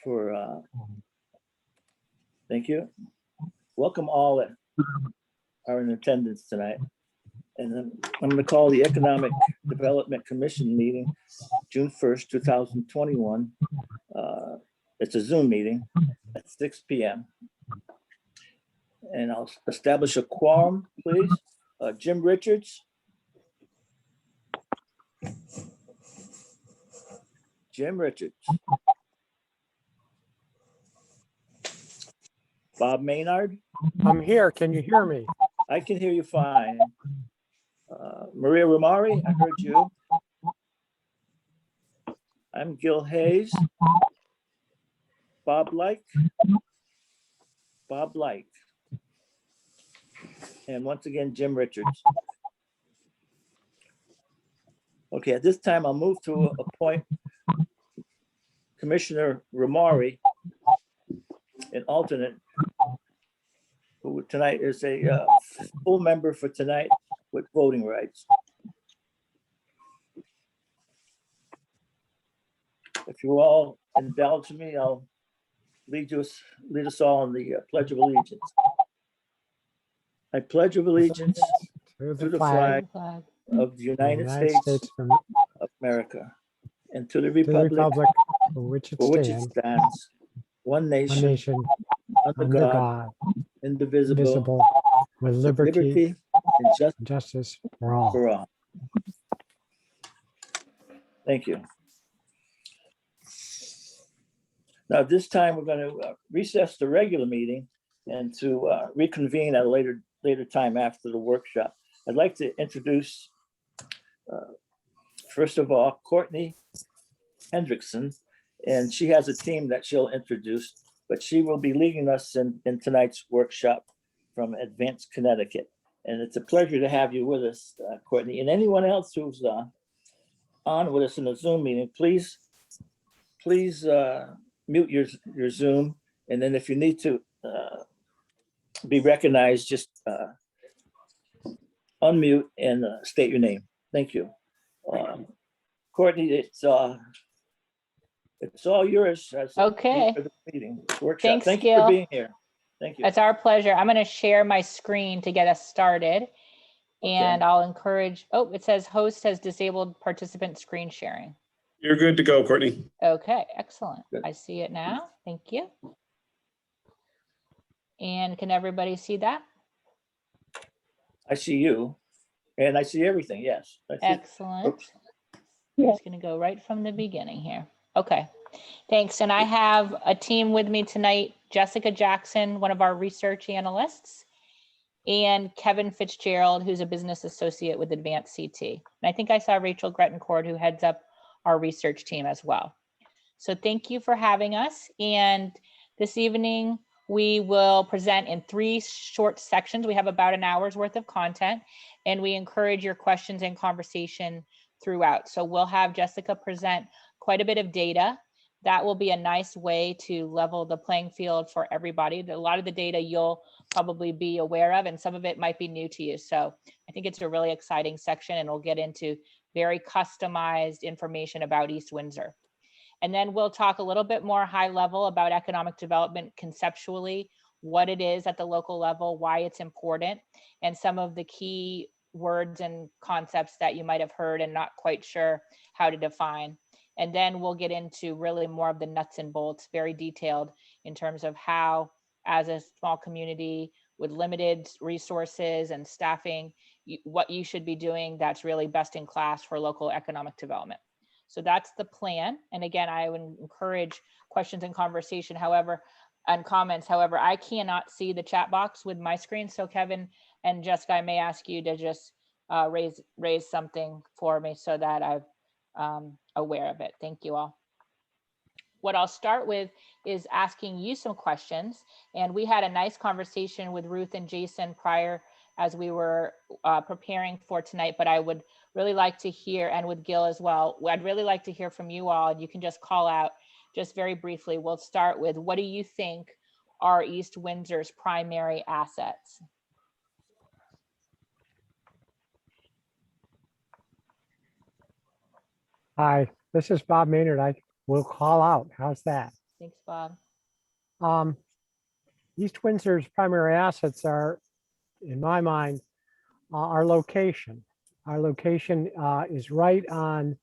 for, thank you. Welcome all that are in attendance tonight. And then I'm going to call the Economic Development Commission meeting, June 1st, 2021. It's a Zoom meeting at 6 p.m. And I'll establish a quorum, please. Jim Richards. Jim Richards. Bob Maynard. I'm here. Can you hear me? I can hear you fine. Maria Romari, I heard you. I'm Gil Hayes. Bob Like. Bob Like. And once again, Jim Richards. Okay, at this time, I'll move to appoint Commissioner Romari, an alternate, who tonight is a full member for tonight with voting rights. If you all indulge me, I'll lead us all in the Pledge of Allegiance. I pledge of allegiance To to the flag of the United States of America and to the republic for which it for which it stands, stands, one one nation, nation, under under God, God, indivisible, indivisible, with liberty and and justice for all. for all. Thank you. Now, this time we're going to recess the regular meeting and to reconvene at a later time after the workshop. I'd like to introduce, first of all, Courtney Hendrickson, and she has a team that she'll introduce, but she will be leading us in tonight's workshop from Advanced Connecticut. And it's a pleasure to have you with us, Courtney. And anyone else who's on with us in the Zoom meeting, please mute your Zoom. And then if you need to be recognized, just unmute and state your name. Thank you. Courtney, it's all yours. Okay. For the meeting workshop. Thanks, Thank you Gil. for being here. Thank you. It's our pleasure. I'm going to share my screen to get us started. And I'll encourage, oh, it says host has disabled participant screen sharing. You're good to go, Courtney. Okay, excellent. Good. I see it now. Thank you. And can everybody see that? I see you and I see everything. Yes. I see- Excellent. Oops. I'm just going to go right from the beginning here. Okay, thanks. And I have a team with me tonight, Jessica Jackson, one of our research analysts, and Kevin Fitzgerald, who's a business associate with AdvanceCT. And I think I saw Rachel Grettencourt, who heads up our research team as well. So thank you for having us. And this evening, we will present in 3 short sections. We have about an hour's worth of content, and we encourage your questions and conversation throughout. So we'll have Jessica present quite a bit of data. That will be a nice way to level the playing field for everybody. A lot of the data you'll probably be aware of, and some of it might be new to you. So I think it's a really exciting section, and we'll get into very customized information about East Windsor. And then we'll talk a little bit more high level about economic development conceptually, what it is at the local level, why it's important, and some of the key words and concepts that you might have heard and not quite sure how to define. And then we'll get into really more of the nuts and bolts, very detailed in terms of how, as a small community with limited resources and staffing, what you should be doing that's really best in class for local economic development. So that's the plan. And again, I would encourage questions and conversation, however, and comments. However, I cannot see the chat box with my screen. So Kevin and Jessica, I may ask you to just raise something for me so that I'm aware of it. Thank you all. What I'll start with is asking you some questions. And we had a nice conversation with Ruth and Jason prior as we were preparing for tonight, but I would really like to hear, and with Gil as well, I'd really like to hear from you all. And you can just call out just very briefly. We'll start with, what do you think are East Windsor's primary assets? Hi, this is Bob Maynard. I will call out. How's that? Thanks, Bob. East Windsor's primary assets are, in my mind, our location. Our location is right on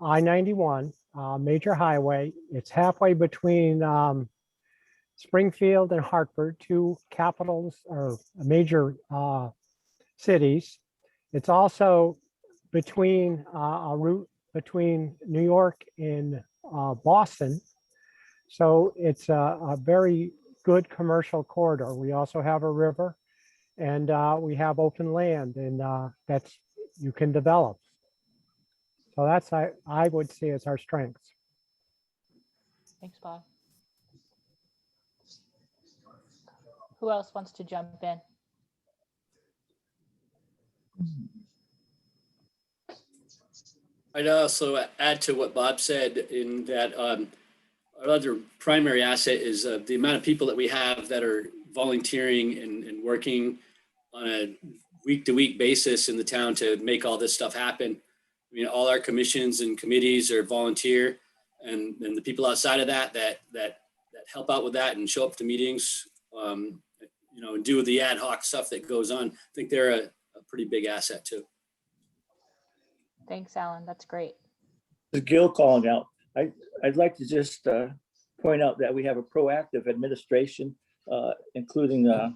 I-91, major highway. It's halfway between Springfield and Hartford, two capitals or major cities. It's also between a route between New York and Boston. So it's a very good commercial corridor. We also have a river, and we have open land, and that's you can develop. So that's I would say it's our strengths. Thanks, Bob. Who else wants to jump in? I'd also add to what Bob said in that our other primary asset is the amount of people that we have that are volunteering and working on a week-to-week basis in the town to make all this stuff happen. I mean, all our commissions and committees are volunteer, and the people outside of that help out with that and show up to meetings, you know, and do the ad hoc stuff that goes on. I think they're a pretty big asset too. Thanks, Alan. That's great. This is Gil calling out. I'd like to just point out that we have a proactive administration, including the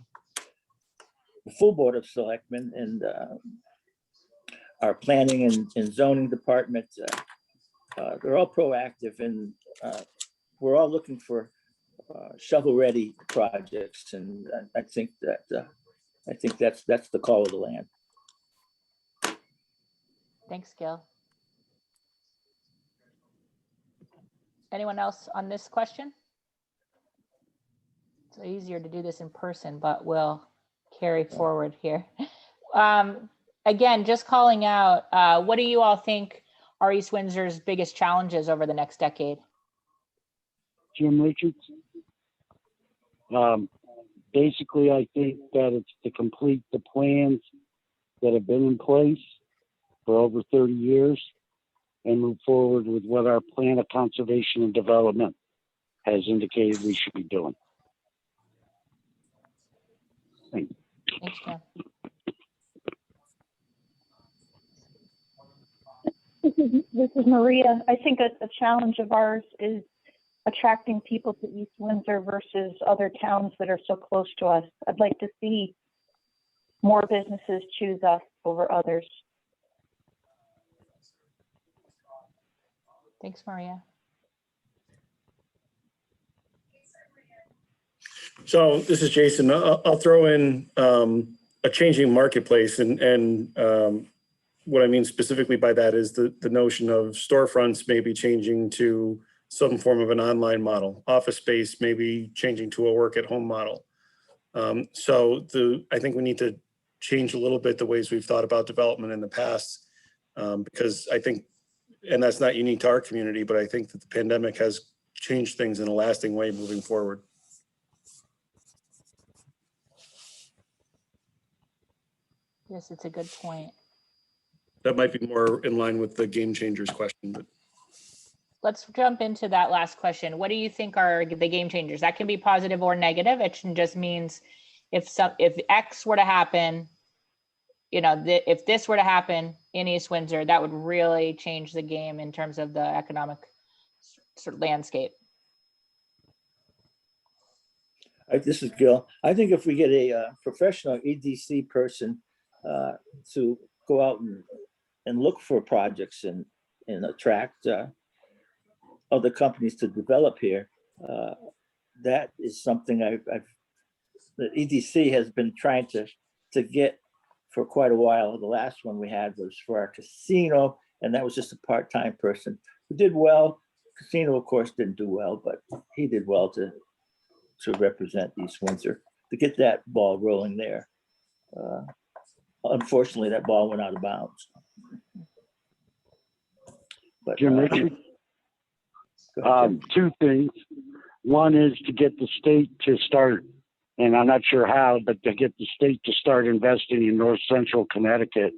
full Board of Selectmen and our planning and zoning department. They're all proactive, and we're all looking for shovel-ready projects, and I think that's the call of the land. Thanks, Gil. Anyone else on this question? It's easier to do this in person, but we'll carry forward here. Again, just calling out, what do you all think are East Windsor's biggest challenges over the next decade? Jim Richards. Basically, I think that it's to complete the plans that have been in place for over 30 years and move forward with what our plan of conservation and development has indicated we should be doing. Thank you. Thanks, Jim. This is Maria. I think a challenge of ours is attracting people to East Windsor versus other towns that are so close to us. I'd like to see more businesses choose us over others. Thanks, Maria. So this is Jason. I'll throw in a changing marketplace, and what I mean specifically by that is the notion of storefronts maybe changing to some form of an online model, office space maybe changing to a work at home model. So I think we need to change a little bit the ways we've thought about development in the past, because I think, and that's not unique to our community, but I think that the pandemic has changed things in a lasting way moving forward. Yes, it's a good point. That might be more in line with the game changers question, but. Let's jump into that last question. What do you think are the game changers? That can be positive or negative. It just means if X were to happen, you know, if this were to happen in East Windsor, that would really change the game in terms of the economic sort of landscape. This is Gil. I think if we get a professional EDC person to go out and look for projects and attract other companies to develop here, that is something the EDC has been trying to get for quite a while. The last one we had was for our casino, and that was just a part-time person who did well. Casino, of course, didn't do well, but he did well to represent East Windsor, to get that ball rolling there. Unfortunately, that ball went out of bounds. But Jim Richards. Two things. One is to get the state to start, and I'm not sure how, but to get the state to start investing in North Central Connecticut,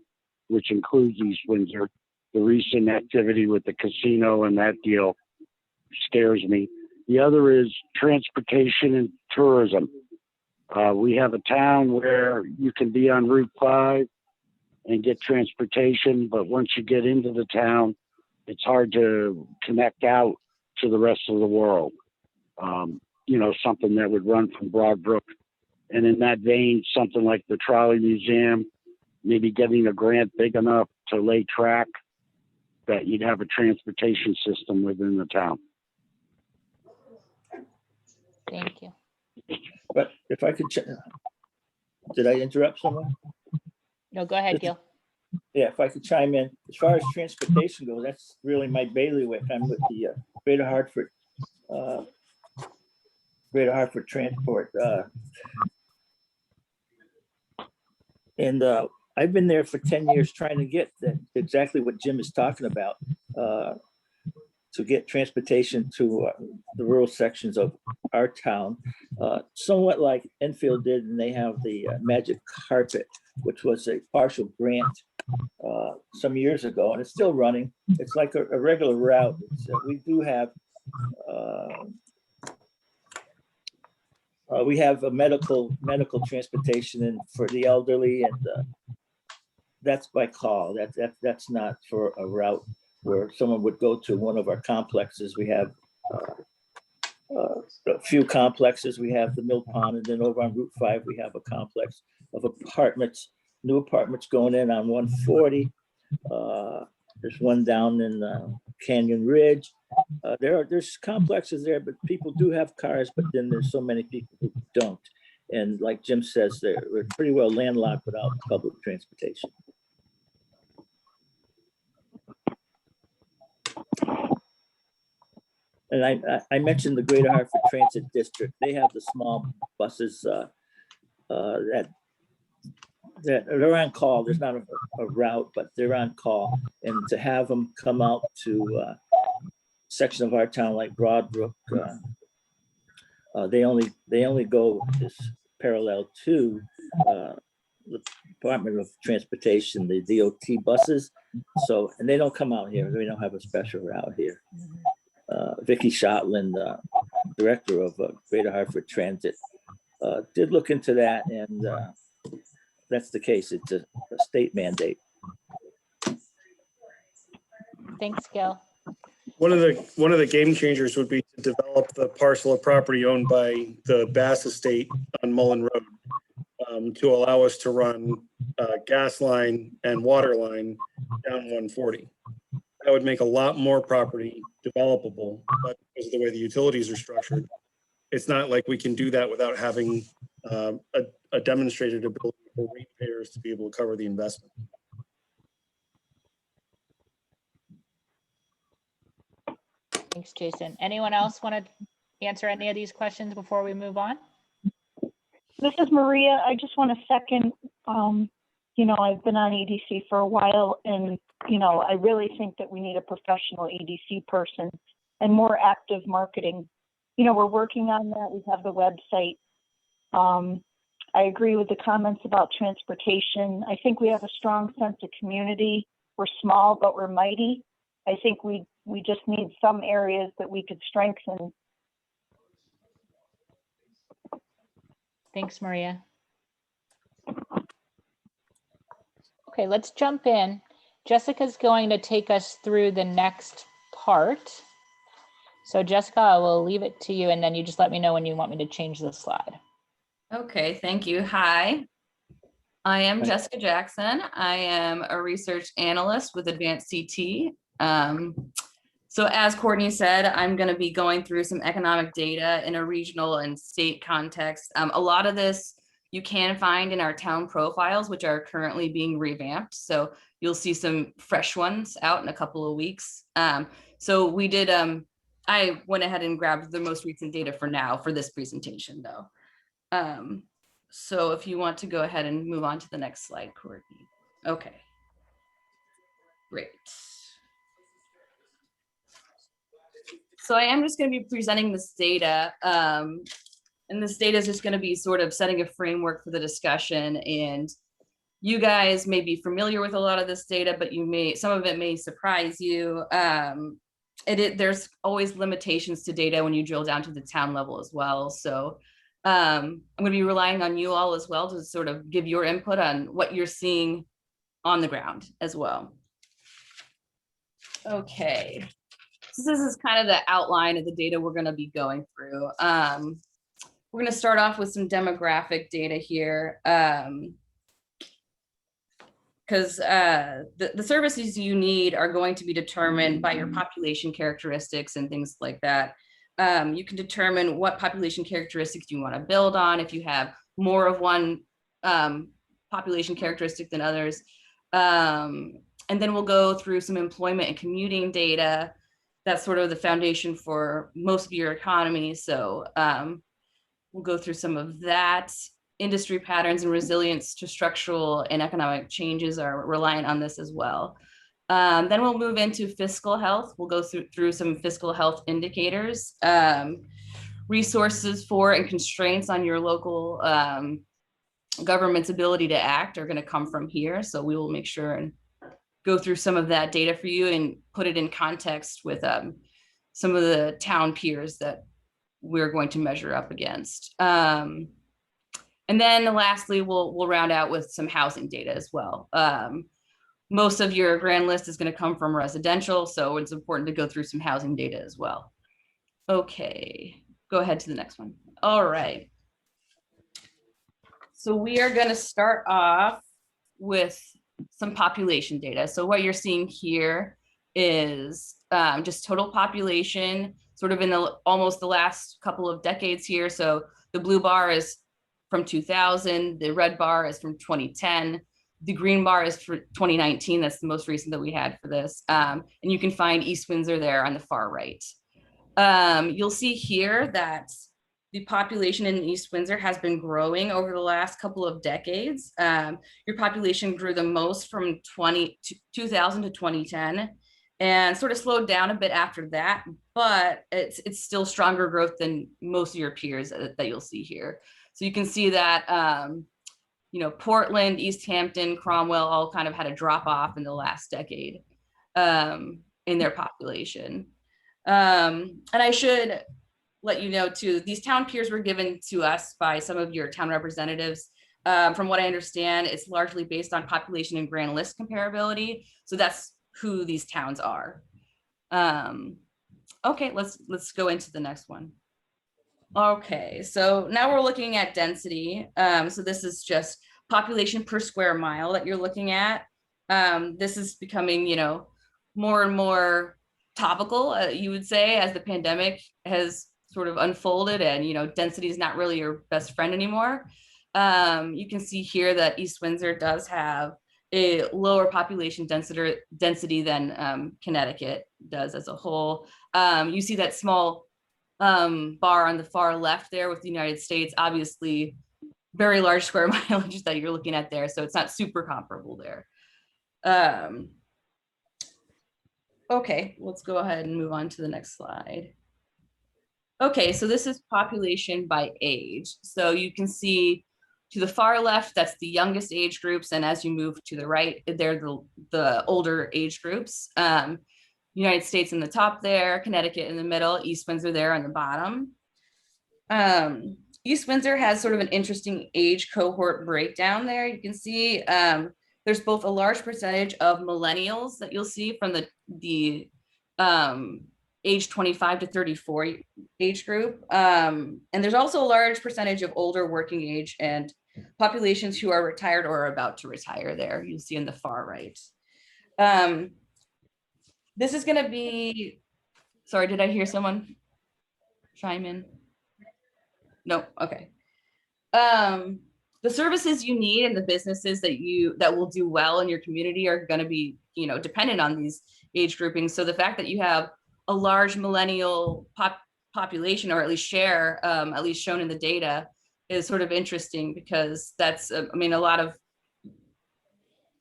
which includes East Windsor. The recent activity with the casino and that deal scares me. The other is transportation and tourism. We have a town where you can be on Route 5 and get transportation, but once you get into the town, it's hard to connect out to the rest of the world. Something that would run from Broadbrook. And in that vein, something like the Trolley Museum, maybe getting a grant big enough to lay track that you'd have a transportation system within the town. Thank you. But if I could, did I interrupt someone? No, go ahead, Gil. Yeah, if I could chime in, as far as transportation goes, that's really my bailiwick. I'm with the Greater Hartford Transport. And I've been there for 10 years trying to get exactly what Jim is talking about, to get transportation to the rural sections of our town, somewhat like Enfield did, and they have the Magic Carpet, which was a partial grant some years ago, and it's still running. It's like a regular route. We do have we have a medical transportation and for the elderly, and that's by call. That's not for a route where someone would go to one of our complexes. We have a few complexes. We have the Mill Pond, and then over on Route 5, we have a complex of apartments, new apartments going in on 140. There's one down in Canyon Ridge. There's complexes there, but people do have cars, but then there's so many people who don't. And like Jim says, we're pretty well landlocked without public transportation. And I mentioned the Greater Hartford Transit District. They have the small buses that they're on call. There's not a route, but they're on call. And to have them come out to section of our town like Broadbrook, they only go this parallel to the Department of Transportation, the DOT buses. So, and they don't come out here. We don't have a special route here. Vicki Shotland, director of Greater Hartford Transit, did look into that, and that's the case. It's a state mandate. Thanks, Gil. One of the game changers would be to develop the parcel of property owned by the Bass Estate on Mullen Road, to allow us to run gas line and water line down 140. That would make a lot more property developable, but because of the way the utilities are structured, it's not like we can do that without having a demonstrated ability for ratepayers to be able to cover the investment. Thanks, Jason. Anyone else want to answer any of these questions before we move on? This is Maria. I just want to second, I've been on EDC for a while, and, I really think that we need a professional EDC person and more active marketing. We're working on that. We have the website. I agree with the comments about transportation. I think we have a strong sense of community. We're small, but we're mighty. I think we just need some areas that we could strengthen. Thanks, Maria. Okay, let's jump in. Jessica's going to take us through the next part. So Jessica, I will leave it to you, and then you just let me know when you want me to change the slide. Okay, thank you. Hi, I am Hi. Jessica Jackson. I am a research analyst with AdvanceCT. So as Courtney said, I'm going to be going through some economic data in a regional and state context. A lot of this you can find in our town profiles, which are currently being revamped. So you'll see some fresh ones out in a couple of weeks. So we did, I went ahead and grabbed the most recent data for now for this presentation though. So if you want to go ahead and move on to the next slide, Courtney. Okay, great. So I am just going to be presenting this data, and this data is just going to be sort of setting a framework for the discussion. And you guys may be familiar with a lot of this data, but some of it may surprise you. there's always limitations to data when you drill down to the town level as well. So I'm going to be relying on you all as well to sort of give your input on what you're seeing on the ground as well. Okay, so this is kind of the outline of the data we're going to be going through. We're going to start off with some demographic data here. Because the services you need are going to be determined by your population characteristics and things like that. You can determine what population characteristics you want to build on if you have more of one population characteristic than others. And then we'll go through some employment and commuting data. That's sort of the foundation for most of your economy. So we'll go through some of that. Industry patterns and resilience to structural and economic changes are reliant on this as well. Then we'll move into fiscal health. We'll go through some fiscal health indicators, resources for and constraints on your local government's ability to act are going to come from here. So we will make sure and go through some of that data for you and put it in context with some of the town peers that we're going to measure up against. And then lastly, we'll round out with some housing data as well. Most of your grand list is going to come from residential, so it's important to go through some housing data as well. Okay, go ahead to the next one. All right. So we are going to start off with some population data. So what you're seeing here is just total population, sort of in almost the last couple of decades here. So the blue bar is from 2000, the red bar is from 2010, the green bar is for 2019. That's the most recent that we had for this. And you can find East Windsor there on the far right. You'll see here that the population in East Windsor has been growing over the last couple of decades. Your population grew the most from 2000 to 2010 and sort of slowed down a bit after that, but it's still stronger growth than most of your peers that you'll see here. So you can see that, Portland, East Hampton, Cromwell all kind of had a drop off in the last decade in their population. And I should let you know too, these town peers were given to us by some of your town representatives. From what I understand, it's largely based on population and grand list comparability. So that's who these towns are. Okay, let's go into the next one. Okay, so now we're looking at density. So this is just population per square mile that you're looking at. This is becoming, more and more topical, you would say, as the pandemic has sort of unfolded and, density is not really your best friend anymore. You can see here that East Windsor does have a lower population density than Connecticut does as a whole. You see that small bar on the far left there with the United States, obviously very large square mileage that you're looking at there. So it's not super comparable there. Okay, let's go ahead and move on to the next slide. Okay, so this is population by age. So you can see to the far left, that's the youngest age groups. And as you move to the right, they're the older age groups. United States in the top there, Connecticut in the middle, East Windsor there on the bottom. East Windsor has sort of an interesting age cohort breakdown there. You can see there's both a large percentage of millennials that you'll see from the age 25 to 34 age group. And there's also a large percentage of older working age and populations who are retired or are about to retire there. You'll see in the far right. This is going to be, sorry, did I hear someone chime in? No, okay. The services you need and the businesses that will do well in your community are going to be, dependent on these age groupings. So the fact that you have a large millennial population, or at least share, at least shown in the data, is sort of interesting because that's, a lot of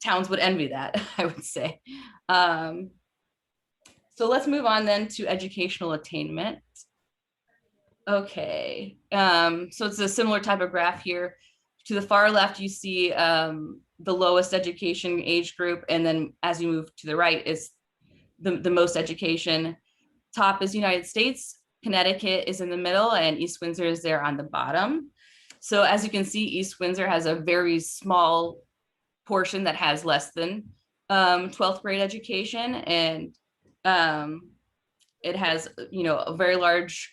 towns would envy that, I would say. So let's move on then to educational attainment. Okay, so it's a similar type of graph here. To the far left, you see the lowest education age group, and then as you move to the right is the most education. top is United States, Connecticut is in the middle, and East Windsor is there on the bottom. So as you can see, East Windsor has a very small portion that has less than 12th grade education, and it has, a very large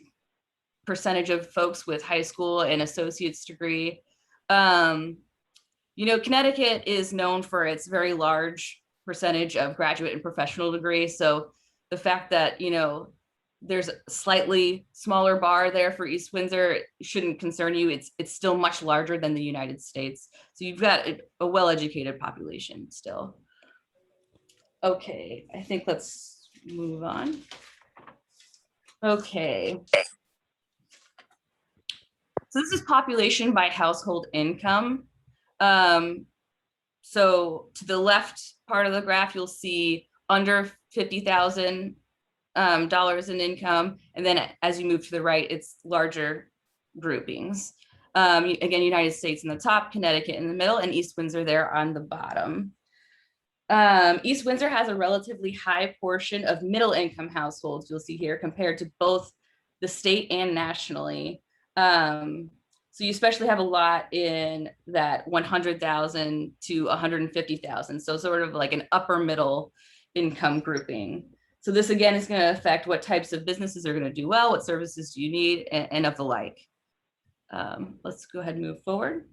percentage of folks with high school and associate's degree. Connecticut is known for its very large percentage of graduate and professional degree. So the fact that, there's a slightly smaller bar there for East Windsor shouldn't concern you. It's still much larger than the United States. So you've got a well-educated population still. Okay, I think let's move on. Okay. So this is population by household income. So to the left part of the graph, you'll see under $50,000 in income. And then as you move to the right, it's larger groupings. Again, United States in the top, Connecticut in the middle, and East Windsor there on the bottom. East Windsor has a relatively high portion of middle income households, you'll see here, compared to both the state and nationally. So you especially have a lot in that 100,000 to 150,000. So sort of like an upper middle income grouping. So this again is going to affect what types of businesses are going to do well, what services do you need, and of the like. Let's go ahead and move forward.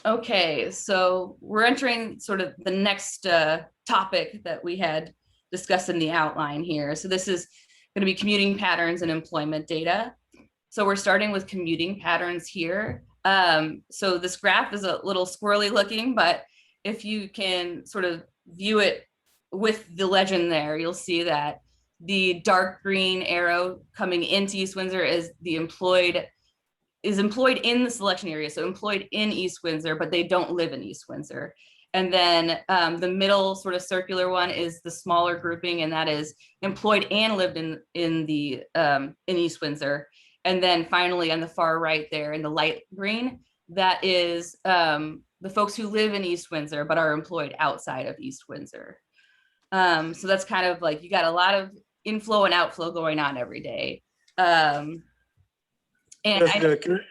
Okay, so we're entering sort of the next topic that we had discussed in the outline here. So this is going to be commuting patterns and employment data. So we're starting with commuting patterns here. So this graph is a little squirrely looking, but if you can sort of view it with the legend there, you'll see that the dark green arrow coming into East Windsor is employed in the selection area. So employed in East Windsor, but they don't live in East Windsor. And then the middle sort of circular one is the smaller grouping, and that is employed and lived in East Windsor. And then finally on the far right there in the light green, that is the folks who live in East Windsor but are employed outside of East Windsor. So that's kind of like, you got a lot of inflow and outflow going on every day. And Jessica,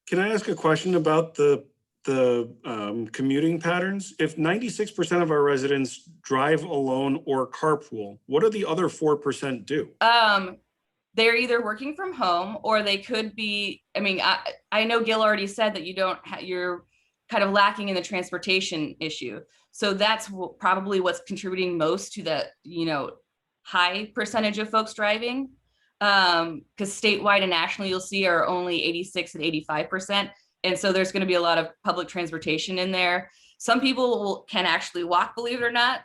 can I ask a question about the commuting patterns? If 96% of our residents drive alone or carpool, what do the other 4% do? They're either working from home, or they could be, I know Gil already said that you're kind of lacking in the transportation issue. So that's probably what's contributing most to the, high percentage of folks driving. Because statewide and nationally, you'll see are only 86 and 85%. And so there's going to be a lot of public transportation in there. Some people can actually walk, believe it or not.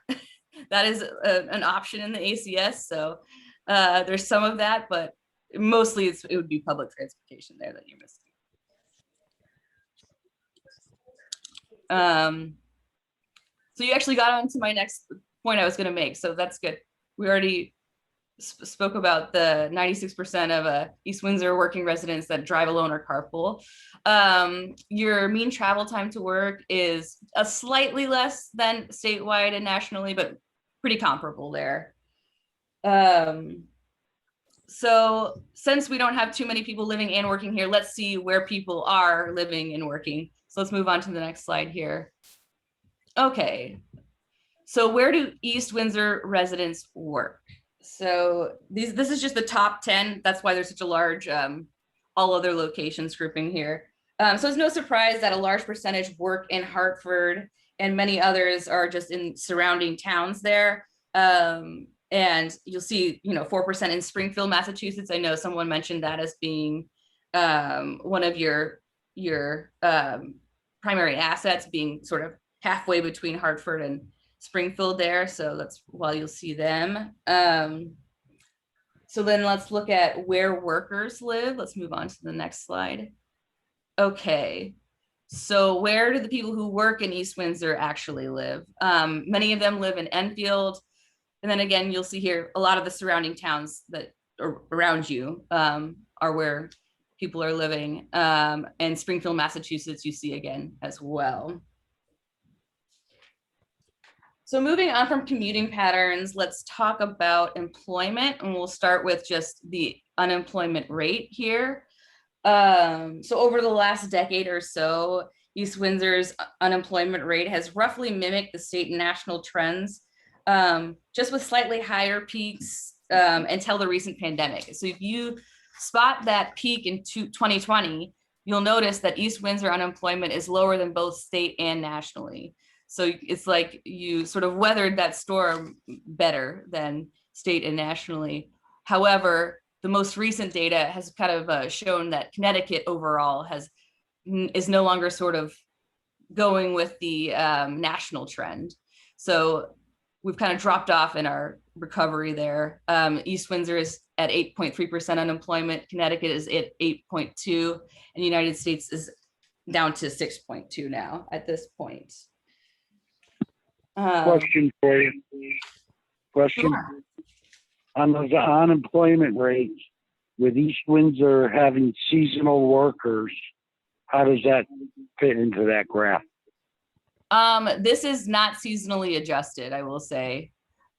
That is an option in the ACS. So there's some of that, but mostly it would be public transportation there that you're missing. So you actually got on to my next point I was going to make. So that's good. We already spoke about the 96% of East Windsor working residents that drive alone or carpool. Your mean travel time to work is a slightly less than statewide and nationally, but pretty comparable there. So since we don't have too many people living and working here, let's see where people are living and working. So let's move on to the next slide here. Okay, so where do East Windsor residents work? So this is just the top 10. That's why there's such a large all other locations grouping here. So it's no surprise that a large percentage work in Hartford, and many others are just in surrounding towns there. And you'll see, 4% in Springfield, Massachusetts. I know someone mentioned that as being one of your primary assets, being sort of halfway between Hartford and Springfield there. So that's why you'll see them. So then let's look at where workers live. Let's move on to the next slide. Okay. So where do the people who work in East Windsor actually live? Many of them live in Enfield. And then again, you'll see here, a lot of the surrounding towns that are around you are where people are living. And Springfield, Massachusetts, you see again as well. So moving on from commuting patterns, let's talk about employment, and we'll start with just the unemployment rate here. So over the last decade or so, East Windsor's unemployment rate has roughly mimicked the state and national trends, just with slightly higher peaks until the recent pandemic. So if you spot that peak in 2020, you'll notice that East Windsor unemployment is lower than both state and nationally. So it's like you sort of weathered that storm better than state and nationally. However, the most recent data has kind of shown that Connecticut overall is no longer sort of going with the national trend. So we've kind of dropped off in our recovery there. East Windsor is at 8.3% unemployment. Connecticut is at 8.2, and the United States is down to 6.2 now at this point. Question for you. Question. Sure. On the unemployment rate, with East Windsor having seasonal workers, how does that fit into that graph? This is not seasonally adjusted, I will say.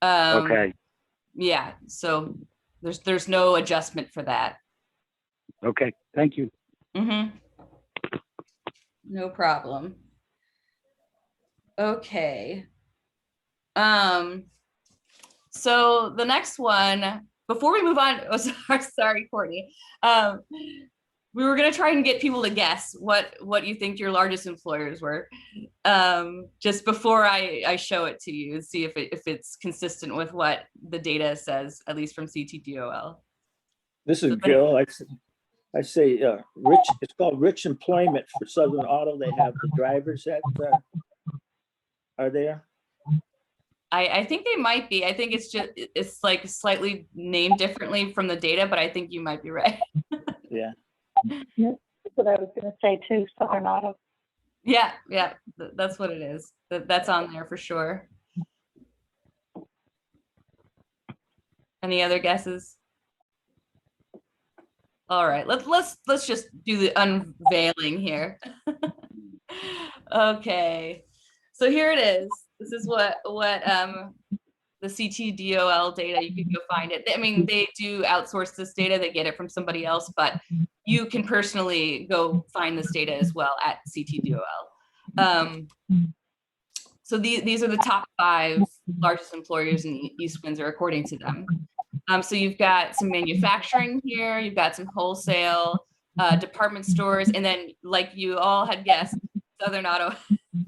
Okay. Yeah, so there's no adjustment for that. Okay. Thank you. No problem. Okay. So the next one, before we move on, oh, sorry, Courtney. We were gonna try and get people to guess what you think your largest employers were, just before I show it to you and see if it's consistent with what the data says, at least from CTDOL. This is Bill. I say rich. It's called Rich Employment for Southern Auto. They have the drivers that are there. I think they might be. I think it's like slightly named differently from the data, but I think you might be right. Yeah. That's what I was going to say too, Southern Auto. Yeah, that's what it is. That's on there for sure. Any other guesses? All right, let's just do the unveiling here. Okay, so here it is. This is what the CTDOL data, you can go find it. I mean, they do outsource this data, they get it from somebody else, but you can personally go find this data as well at CTDOL. So these are the top 5 largest employers in East Windsor, according to them. So you've got some manufacturing here, you've got some wholesale, department stores, and then, like you all had guessed, Southern Auto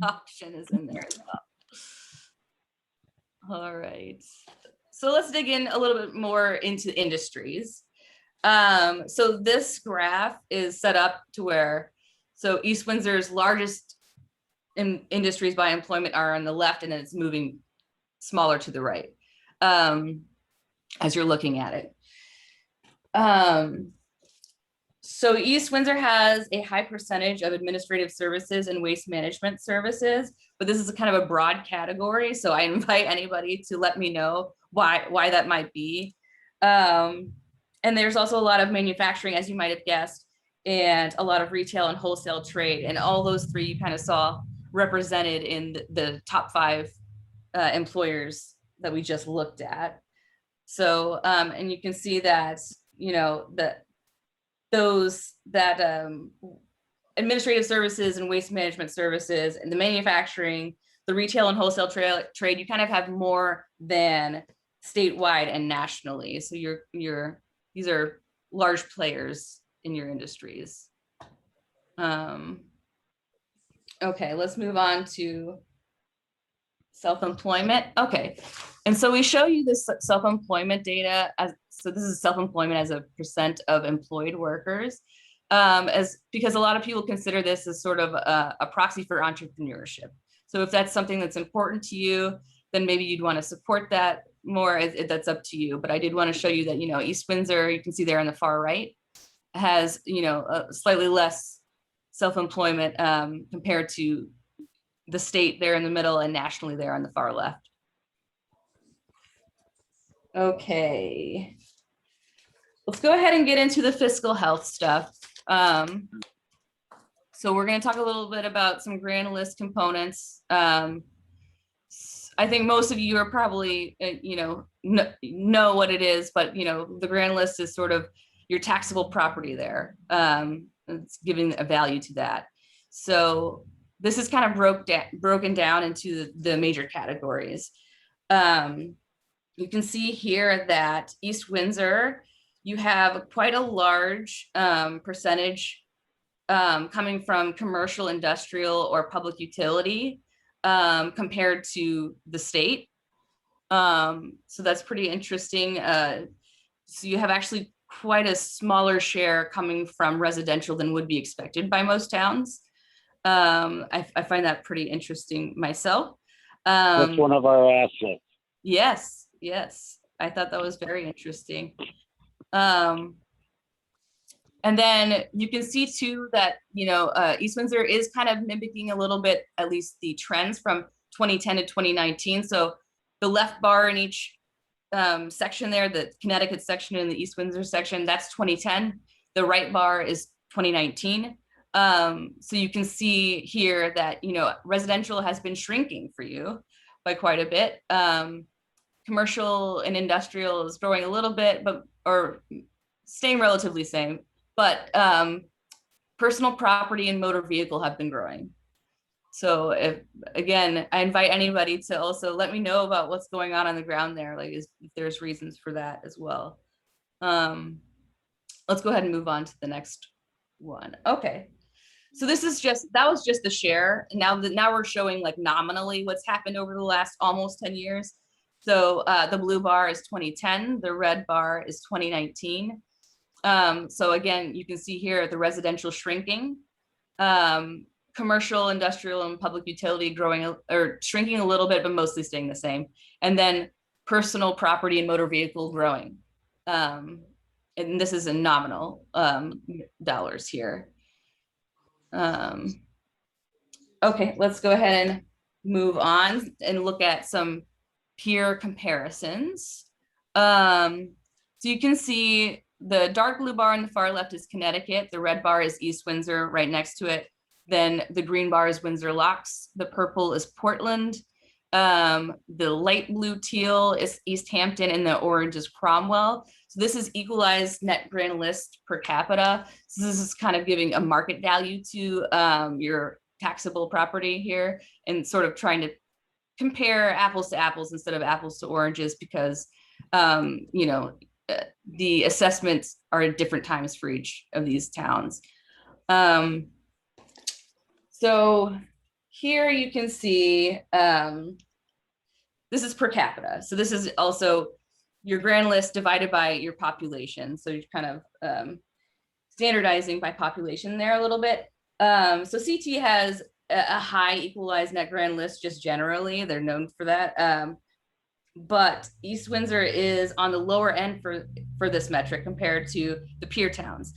Auction is in there as well. All right, so let's dig in a little bit more into industries. So this graph is set up to where, so East Windsor's largest industries by employment are on the left, and then it's moving smaller to the right as you're looking at it. So East Windsor has a high percentage of administrative services and waste management services, but this is a kind of a broad category. So I invite anybody to let me know why that might be. And there's also a lot of manufacturing, as you might have guessed, and a lot of retail and wholesale trade. And all those 3 you kind of saw represented in the top 5 employers that we just looked at. So, and you can see that, you know, administrative services and waste management services and the manufacturing, the retail and wholesale trade, you kind of have more than statewide and nationally. So these are large players in your industries. Okay, let's move on to self-employment. Okay, and so we show you this self-employment data so this is self-employment as a percent of employed workers, because a lot of people consider this as sort of a proxy for entrepreneurship. So if that's something that's important to you, then maybe you'd want to support that more. That's up to you. But I did want to show you that, you know, East Windsor, you can see there on the far right, has, you know, a slightly less self-employment compared to the state there in the middle and nationally there on the far left. Okay, let's go ahead and get into the fiscal health stuff. So we're going to talk a little bit about some grand list components. I think most of you are probably, know what it is, but the grand list is sort of your taxable property there. It's giving a value to that. So this is kind of broken down into the major categories. You can see here that East Windsor, you have quite a large percentage coming from commercial, industrial, or public utility compared to the state. So that's pretty interesting. So you have actually quite a smaller share coming from residential than would be expected by most towns. I find that pretty interesting myself. That's one of our assets. Yes. I thought that was very interesting. And then you can see too that, East Windsor is kind of mimicking a little bit, at least the trends from 2010 to 2019. So the left bar in each section there, the Connecticut section and the East Windsor section, that's 2010. The right bar is 2019. So you can see here that, residential has been shrinking for you by quite a bit. Commercial and industrial is growing a little bit, or staying relatively same, but personal property and motor vehicle have been growing. So I invite anybody to also let me know about what's going on the ground there, like if there's reasons for that as well. Let's go ahead and move on to the next one. Okay. So that was just the share. Now we're showing like nominally what's happened over the last almost 10 years. So the blue bar is 2010, the red bar is 2019. So again, you can see here the residential shrinking, commercial, industrial, and public utility growing or shrinking a little bit, but mostly staying the same. And then personal property and motor vehicle growing. And this is in nominal dollars here. Okay, let's go ahead and move on and look at some peer comparisons. So you can see the dark blue bar on the far left is Connecticut. The red bar is East Windsor right next to it. Then the green bar is Windsor Locks. The purple is Portland. The light blue teal is East Hampton, and the orange is Cromwell. So this is equalized net grand list per capita. So this is kind of giving a market value to your taxable property here and sort of trying to compare apples to apples instead of apples to oranges because, the assessments are at different times for each of these towns. So here you can see, this is per capita. So this is also your grand list divided by your population. So you're kind of standardizing by population there a little bit. So CT has a high equalized net grand list just generally. They're known for that. But East Windsor is on the lower end for this metric compared to the peer towns,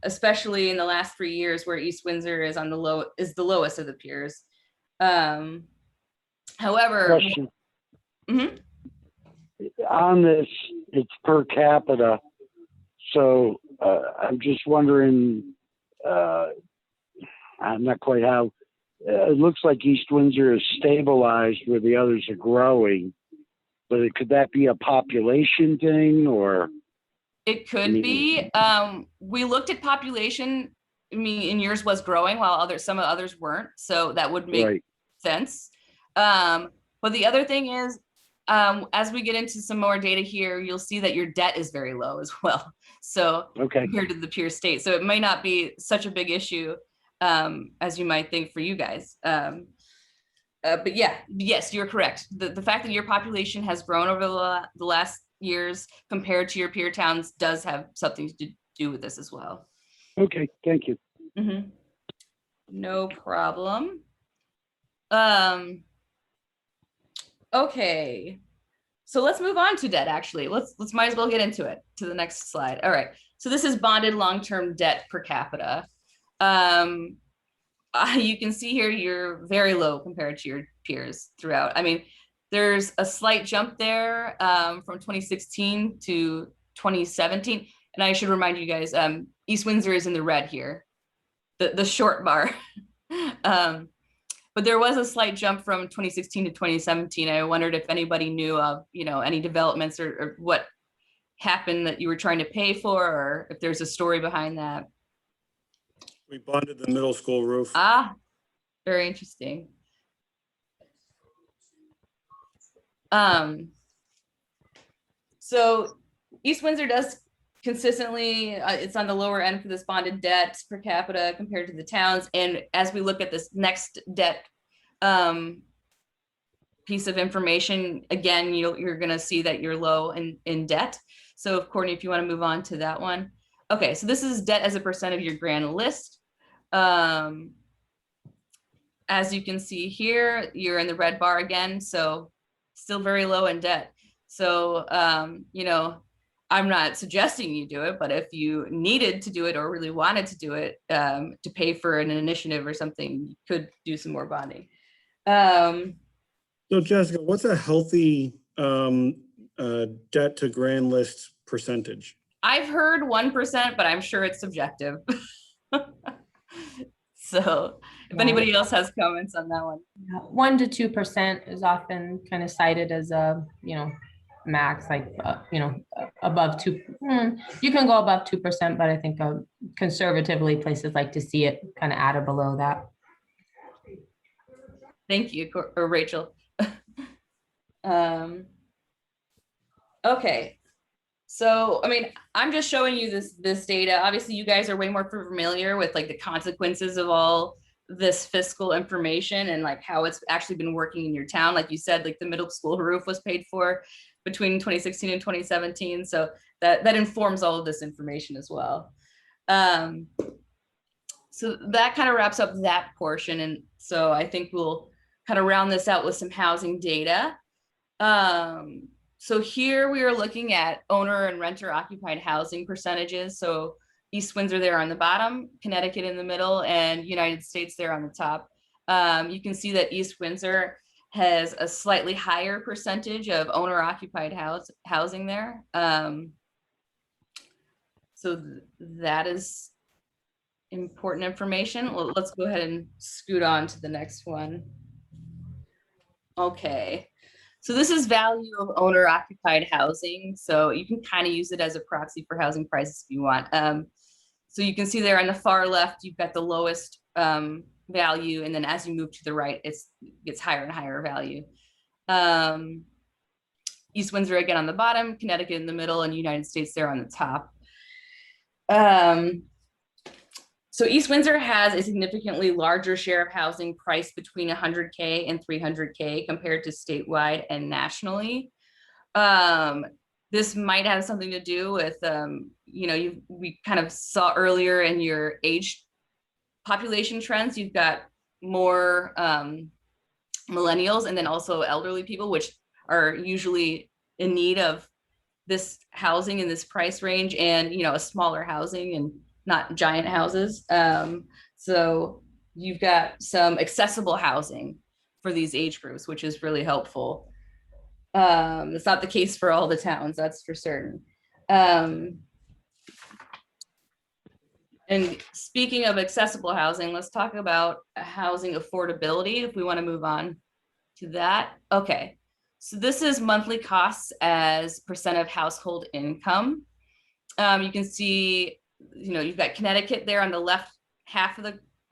especially in the last 3 years where East Windsor is the lowest of the peers. However, Question. On this, it's per capita. So I'm just wondering, I'm not quite how, it looks like East Windsor is stabilized where the others are growing, but could that be a population thing or? It could be. We looked at population. I mean, and yours was growing while some of others weren't. So that would make sense. But the other thing is, as we get into some more data here, you'll see that your debt is very low as well. So compared to the peer state. So it might not be such a big issue as you might think for you guys. But yes, you're correct. The fact that your population has grown over the last years compared to your peer towns does have something to do with this as well. Okay, thank you. Mm-hmm. No problem. Okay, so let's move on to debt. Actually, let's might as well get into it to the next slide. All right, so this is bonded long-term debt per capita. You can see here you're very low compared to your peers throughout. I mean, there's a slight jump there from 2016 to 2017. And I should remind you guys, East Windsor is in the red here, the short bar. but there was a slight jump from 2016 to 2017. I wondered if anybody knew of, any developments or what happened that you were trying to pay for, or if there's a story behind that. We bonded the middle school roof. Ah, very interesting. So East Windsor does consistently, it's on the lower end for this bonded debt per capita compared to the towns. And as we look at this next debt piece of information, again, you're going to see that you're low in debt. So Courtney, if you want to move on to that one. Okay, so this is debt as a percent of your grand list. As you can see here, you're in the red bar again, so still very low in debt. So, I'm not suggesting you do it, but if you needed to do it or really wanted to do it to pay for an initiative or something, you could do some more bonding. So Jessica, what's a healthy debt to grand list percentage? I've heard 1%, but I'm sure it's subjective. So if anybody else has comments on that one. 1 to 2% is often kind of cited as a, max, like, above 2. You can go above 2%, but I think conservatively places like to see it kind of at or below that. Thank you, Rachel. Okay. So, I'm just showing you this data. Obviously, you guys are way more familiar with like the consequences of all this fiscal information and like how it's actually been working in your town. Like you said, like the middle school roof was paid for between 2016 and 2017. So that informs all of this information as well. So that kind of wraps up that portion. And so I think we'll kind of round this out with some housing data. So here we are looking at owner and renter occupied housing percentages. So East Windsor there on the bottom, Connecticut in the middle, and United States there on the top. You can see that East Windsor has a slightly higher percentage of owner occupied housing there. So that is important information. Well, let's go ahead and scoot on to the next one. Okay. So this is value of owner occupied housing. So you can kind of use it as a proxy for housing prices if you want. So you can see there on the far left, you've got the lowest value. And then as you move to the right, it gets higher and higher value. East Windsor again on the bottom, Connecticut in the middle, and United States there on the top. So East Windsor has a significantly larger share of housing priced between 100K and 300K compared to statewide and nationally. This might have something to do with, we kind of saw earlier in your age population trends, you've got more millennials and then also elderly people, which are usually in need of this housing in this price range and, a smaller housing and not giant houses. So you've got some accessible housing for these age groups, which is really helpful. It's not the case for all the towns, that's for certain. And speaking of accessible housing, let's talk about housing affordability if we want to move on to that. Okay, so this is monthly costs as percent of household income. You can see, you've got Connecticut there on the left half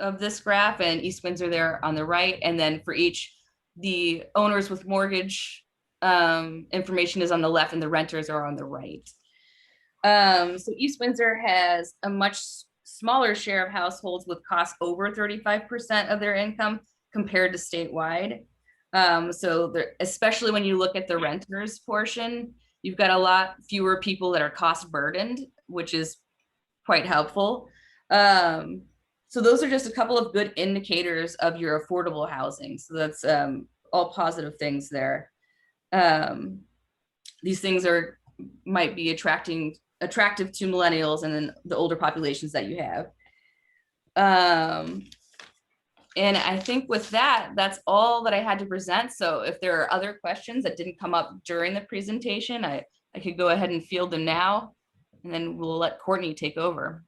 of this graph and East Windsor there on the right. And then for each, the owners with mortgage information is on the left and the renters are on the right. So East Windsor has a much smaller share of households with costs over 35% of their income compared to statewide. So there, especially when you look at the renters portion, you've got a lot fewer people that are cost burdened, which is quite helpful. So those are just a couple of good indicators of your affordable housing. So that's all positive things there. These things might be attractive to millennials and then the older populations that you have. And I think with that, that's all that I had to present. So if there are other questions that didn't come up during the presentation, I could go ahead and field them now, and then we'll let Courtney take over.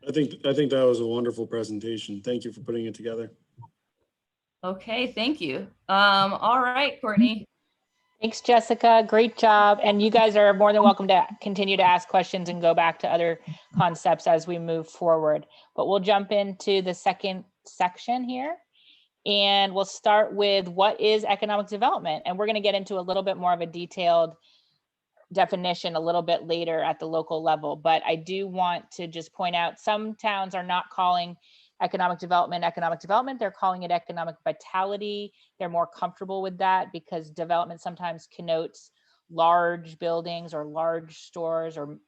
I think that was a wonderful presentation. Thank you for putting it together. Okay, thank you. All right, Courtney. Thanks, Jessica. Great job. And you guys are more than welcome to continue to ask questions and go back to other concepts as we move forward. But we'll jump into the second section here. And we'll start with what is economic development? And we're going to get into a little bit more of a detailed definition a little bit later at the local level. But I do want to just point out some towns are not calling economic development, they're calling it economic vitality. They're more comfortable with that because development sometimes connotes large buildings or large stores or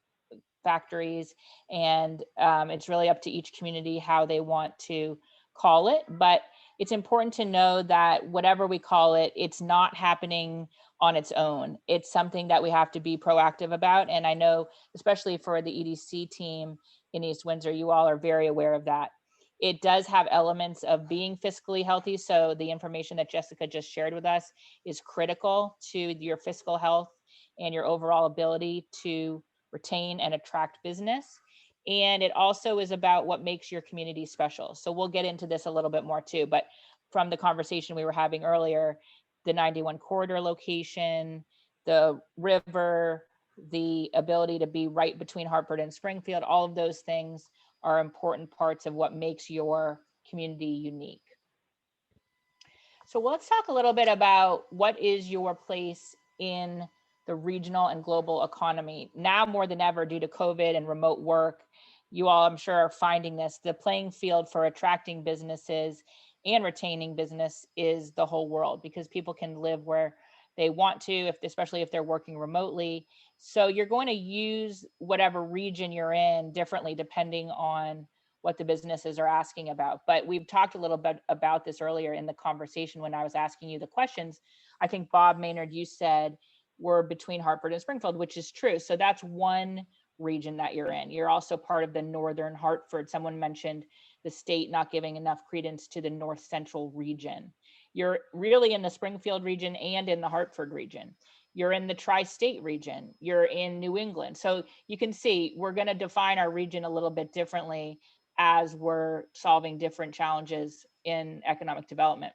factories. And it's really up to each community how they want to call it. But it's important to know that whatever we call it, it's not happening on its own. It's something that we have to be proactive about. And I know, especially for the EDC team in East Windsor, you all are very aware of that. It does have elements of being fiscally healthy. So the information that Jessica just shared with us is critical to your fiscal health and your overall ability to retain and attract business. And it also is about what makes your community special. So we'll get into this a little bit more too, but from the conversation we were having earlier, the 91 corridor location, the river, the ability to be right between Hartford and Springfield, all of those things are important parts of what makes your community unique. So let's talk a little bit about what is your place in the regional and global economy. Now more than ever, due to COVID and remote work, you all, I'm sure, are finding this. The playing field for attracting businesses and retaining business is the whole world because people can live where they want to, especially if they're working remotely. So you're going to use whatever region you're in differently depending on what the businesses are asking about. But we've talked a little bit about this earlier in the conversation when I was asking you the questions. I think Bob Maynard, you said we're between Hartford and Springfield, which is true. So that's one region that you're in. You're also part of the Northern Hartford. Someone mentioned the state not giving enough credence to the North Central region. You're really in the Springfield region and in the Hartford region. You're in the tri-state region. You're in New England. So you can see we're going to define our region a little bit differently as we're solving different challenges in economic development.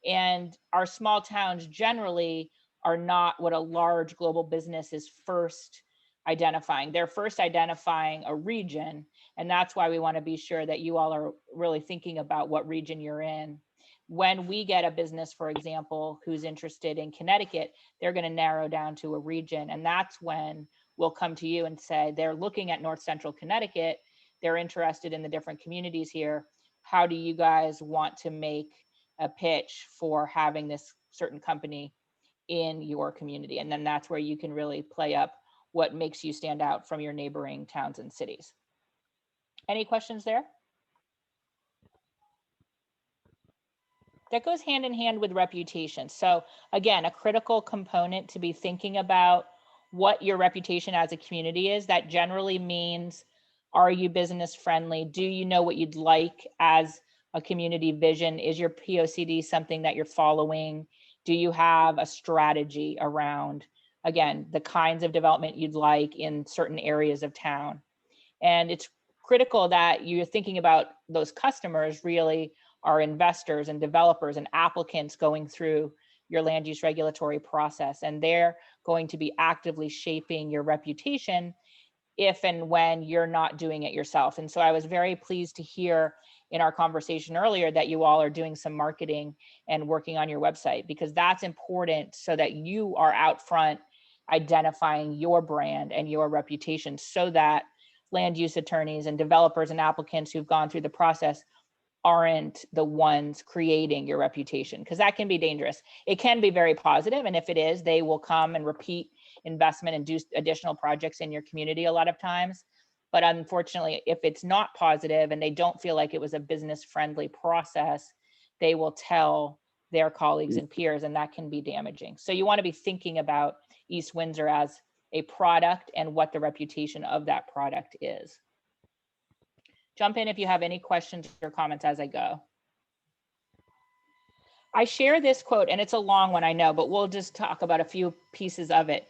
And our small towns generally are not what a large global business is first identifying. They're first identifying a region. And that's why we want to be sure that you all are really thinking about what region you're in. When we get a business, for example, who's interested in Connecticut, they're going to narrow down to a region. And that's when we'll come to you and say, they're looking at North Central Connecticut. They're interested in the different communities here. How do you guys want to make a pitch for having this certain company in your community? And then that's where you can really play up what makes you stand out from your neighboring towns and cities. Any questions there? That goes hand in hand with reputation. So again, a critical component to be thinking about what your reputation as a community is. That generally means, are you business friendly? Do you know what you'd like as a community vision? Is your POCD something that you're following? Do you have a strategy around, again, the kinds of development you'd like in certain areas of town? And it's critical that you're thinking about those customers really are investors and developers and applicants going through your land use regulatory process. And they're going to be actively shaping your reputation if and when you're not doing it yourself. And so I was very pleased to hear in our conversation earlier that you all are doing some marketing and working on your website, because that's important so that you are out front identifying your brand and your reputation so that land use attorneys and developers and applicants who've gone through the process aren't the ones creating your reputation, because that can be dangerous. It can be very positive, and if it is, they will come and repeat investment and do additional projects in your community a lot of times. But unfortunately, if it's not positive and they don't feel like it was a business friendly process, they will tell their colleagues and peers, and that can be damaging. So you want to be thinking about East Windsor as a product and what the reputation of that product is. Jump in if you have any questions or comments as I go. I share this quote, and it's a long one, I know, but we'll just talk about a few pieces of it.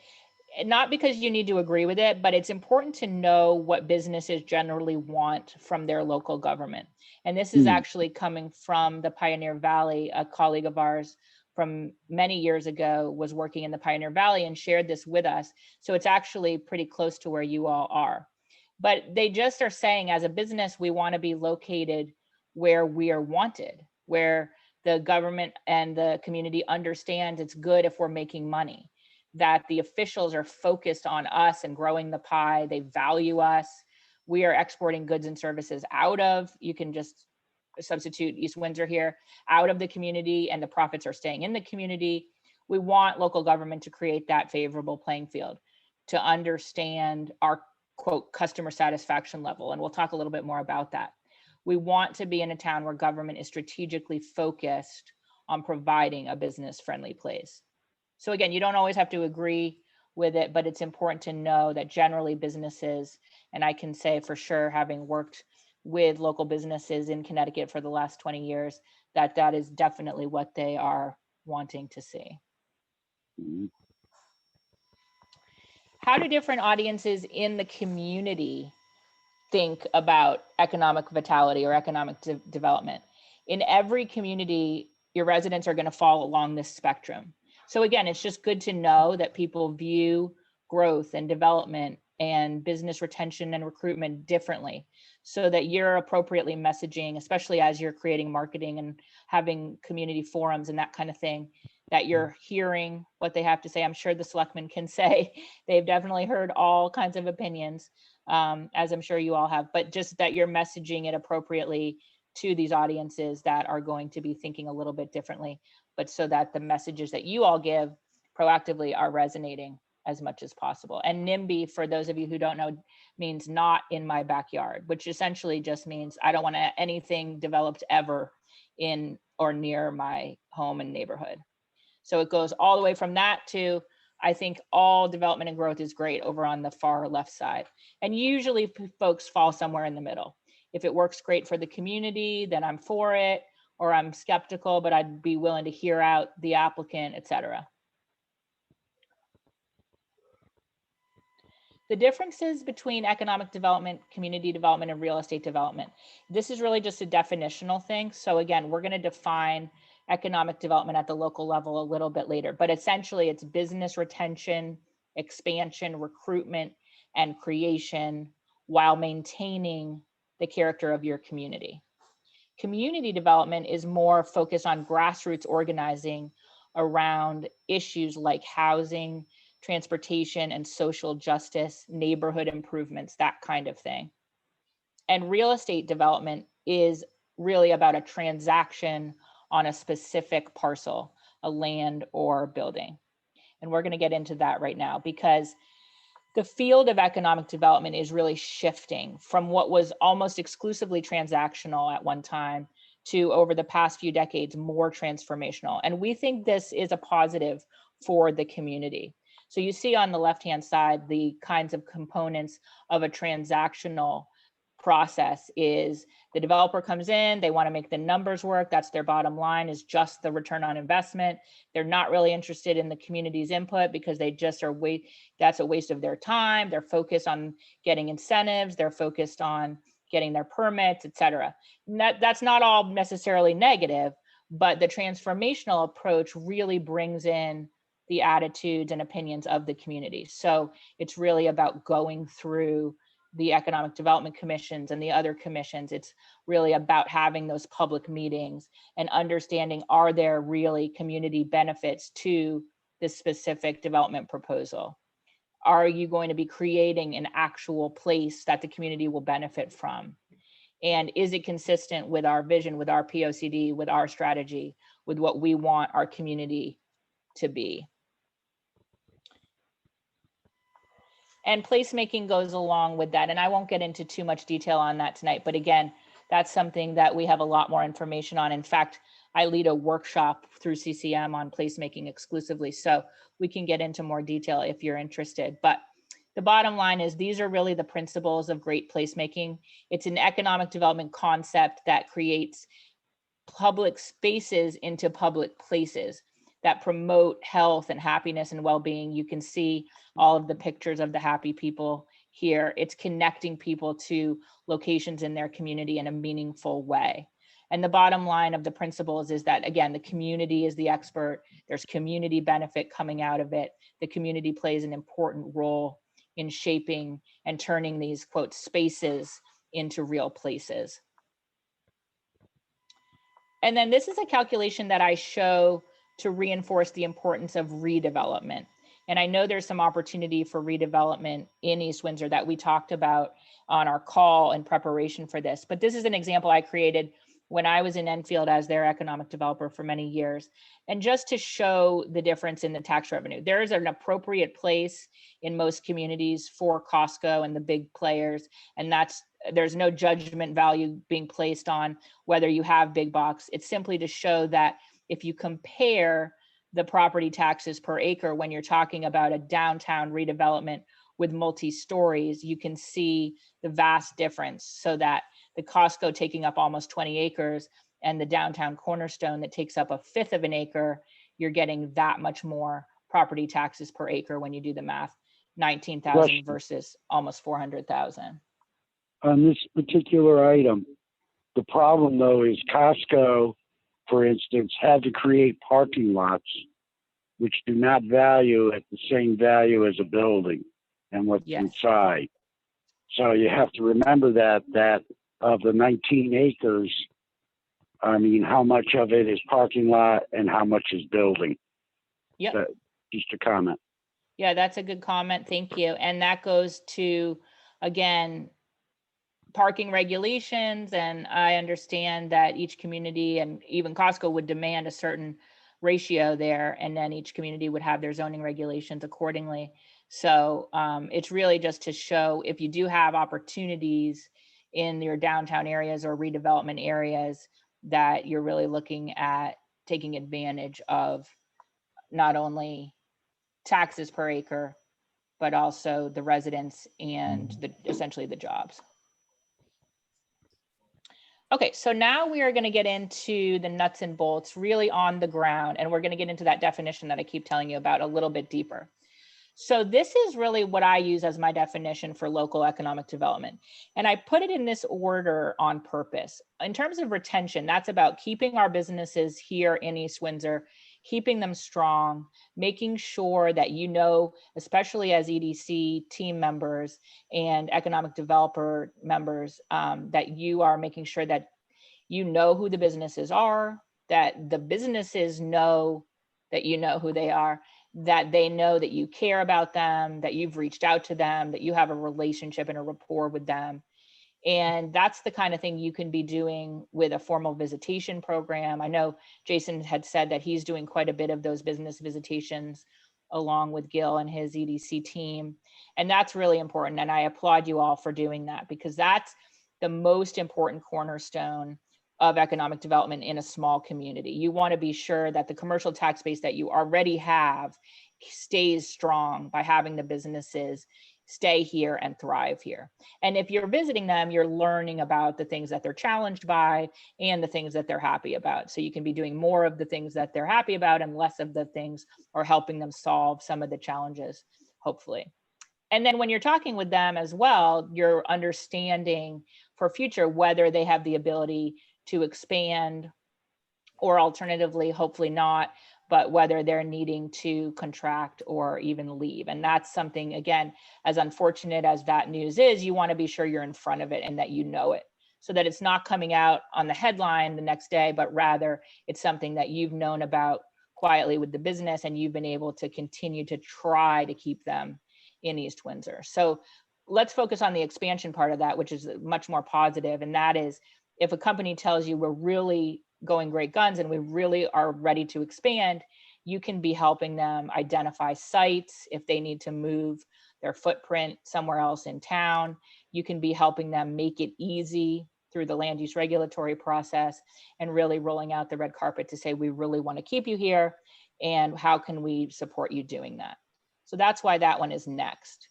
not because you need to agree with it, but it's important to know what businesses generally want from their local government. And this is actually coming from the Pioneer Valley. A colleague of ours from many years ago was working in the Pioneer Valley and shared this with us. So it's actually pretty close to where you all are. But they just are saying, as a business, we want to be located where we are wanted, where the government and the community understands it's good if we're making money, that the officials are focused on us and growing the pie. They value us. We are exporting goods and services out of, you can just substitute East Windsor here, out of the community, and the profits are staying in the community. We want local government to create that favorable playing field, to understand our quote customer satisfaction level. And we'll talk a little bit more about that. We want to be in a town where government is strategically focused on providing a business-friendly place. So again, you don't always have to agree with it, but it's important to know that generally businesses, and I can say for sure, having worked with local businesses in Connecticut for the last 20 years, that that is definitely what they are wanting to see. How do different audiences in the community think about economic vitality or economic development? In every community, your residents are going to fall along this spectrum. So again, it's just good to know that people view growth and development and business retention and recruitment differently, so that you're appropriately messaging, especially as you're creating marketing and having community forums and that kind of thing, that you're hearing what they have to say. I'm sure the selectmen can say they've definitely heard all kinds of opinions, as I'm sure you all have, but just that you're messaging it appropriately to these audiences that are going to be thinking a little bit differently, but so that the messages that you all give proactively are resonating as much as possible. And NIMBY, for those of you who don't know, means not in my backyard, which essentially just means I don't want anything developed ever in or near my home and neighborhood. So it goes all the way from that to, I think all development and growth is great over on the far left side. And usually folks fall somewhere in the middle. If it works great for the community, then I'm for it, or I'm skeptical, but I'd be willing to hear out the applicant, et cetera. The differences between economic development, community development, and real estate development. This is really just a definitional thing. So again, we're going to define economic development at the local level a little bit later, but essentially it's business retention, expansion, recruitment, and creation while maintaining the character of your community. Community development is more focused on grassroots organizing around issues like housing, transportation and social justice, neighborhood improvements, that kind of thing. And real estate development is really about a transaction on a specific parcel, a land or building. And we're going to get into that right now, because the field of economic development is really shifting from what was almost exclusively transactional at one time to, over the past few decades, more transformational. And we think this is a positive for the community. So you see on the left-hand side, the kinds of components of a transactional process is the developer comes in, they want to make the numbers work. That's their bottom line, is just the return on investment. They're not really interested in the community's input because they just are that's a waste of their time. They're focused on getting incentives. They're focused on getting their permits, et cetera. That's not all necessarily negative, but the transformational approach really brings in the attitudes and opinions of the community. So it's really about going through the economic development commissions and the other commissions. It's really about having those public meetings and understanding, are there really community benefits to this specific development proposal? Are you going to be creating an actual place that the community will benefit from? And is it consistent with our vision, with our POCD, with our strategy, with what we want our community to be? And placemaking goes along with that. And I won't get into too much detail on that tonight. But again, that's something that we have a lot more information on. In fact, I lead a workshop through CCM on placemaking exclusively. So we can get into more detail if you're interested. But the bottom line is, these are really the principles of great placemaking. It's an economic development concept that creates public spaces into public places. that promote health and happiness and well-being. You can see all of the pictures of the happy people here. It's connecting people to locations in their community in a meaningful way. And the bottom line of the principles is that, again, the community is the expert. There's community benefit coming out of it. The community plays an important role in shaping and turning these, quote, spaces into real places. And then this is a calculation that I show to reinforce the importance of redevelopment. And I know there's some opportunity for redevelopment in East Windsor that we talked about on our call in preparation for this. But this is an example I created when I was in Enfield as their economic developer for many years. And just to show the difference in the tax revenue, there is an appropriate place in most communities for Costco and the big players. And there's no judgment value being placed on whether you have big box. It's simply to show that if you compare the property taxes per acre when you're talking about a downtown redevelopment with multi-stories, you can see the vast difference, so that the Costco taking up almost 20 acres and the downtown Cornerstone that takes up 1/5 of an acre, you're getting that much more property taxes per acre when you do the math, 19,000 versus almost 400,000. On this particular item, the problem though is Costco, for instance, had to create parking lots which do not value at the same value as a building and what's inside. So you have to remember that of the 19 acres, I mean, how much of it is parking lot and how much is building? Yeah. Just a comment. Yeah, that's a good comment. Thank you. And that goes to, again, parking regulations. And I understand that each community and even Costco would demand a certain ratio there, and then each community would have their zoning regulations accordingly. So it's really just to show, if you do have opportunities in your downtown areas or redevelopment areas, that you're really looking at taking advantage of not only taxes per acre, but also the residents and essentially the jobs. Okay, so now we are going to get into the nuts and bolts, really on the ground, and we're going to get into that definition that I keep telling you about a little bit deeper. So this is really what I use as my definition for local economic development. And I put it in this order on purpose. In terms of retention, that's about keeping our businesses here in East Windsor, keeping them strong, making sure that, you know, especially as EDC team members and economic developer members, that you are making sure that you know who the businesses are, that the businesses know that you know who they are, that they know that you care about them, that you've reached out to them, that you have a relationship and a rapport with them. And that's the kind of thing you can be doing with a formal visitation program. I know Jason had said that he's doing quite a bit of those business visitations along with Gil and his EDC team. And that's really important. And I applaud you all for doing that, because that's the most important cornerstone of economic development in a small community. You want to be sure that the commercial tax base that you already have stays strong by having the businesses stay here and thrive here. And if you're visiting them, you're learning about the things that they're challenged by and the things that they're happy about. So you can be doing more of the things that they're happy about and less of the things, or helping them solve some of the challenges, hopefully. And then when you're talking with them as well, you're understanding for future whether they have the ability to expand, or alternatively, hopefully not, but whether they're needing to contract or even leave. And that's something, again, as unfortunate as that news is, you want to be sure you're in front of it and that you know it, so that it's not coming out on the headline the next day, but rather it's something that you've known about quietly with the business, and you've been able to continue to try to keep them in East Windsor. So let's focus on the expansion part of that, which is much more positive. And that is, if a company tells you we're really going great guns and we really are ready to expand, you can be helping them identify sites if they need to move their footprint somewhere else in town. You can be helping them make it easy through the land use regulatory process, and really rolling out the red carpet to say, we really want to keep you here, and how can we support you doing that? So that's why that one is next.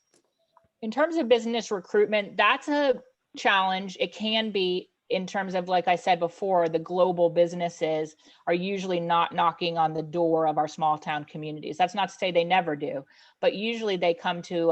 In terms of business recruitment, that's a challenge. It can be in terms of, like I said before, the global businesses are usually not knocking on the door of our small town communities. That's not to say they never do, but usually they come to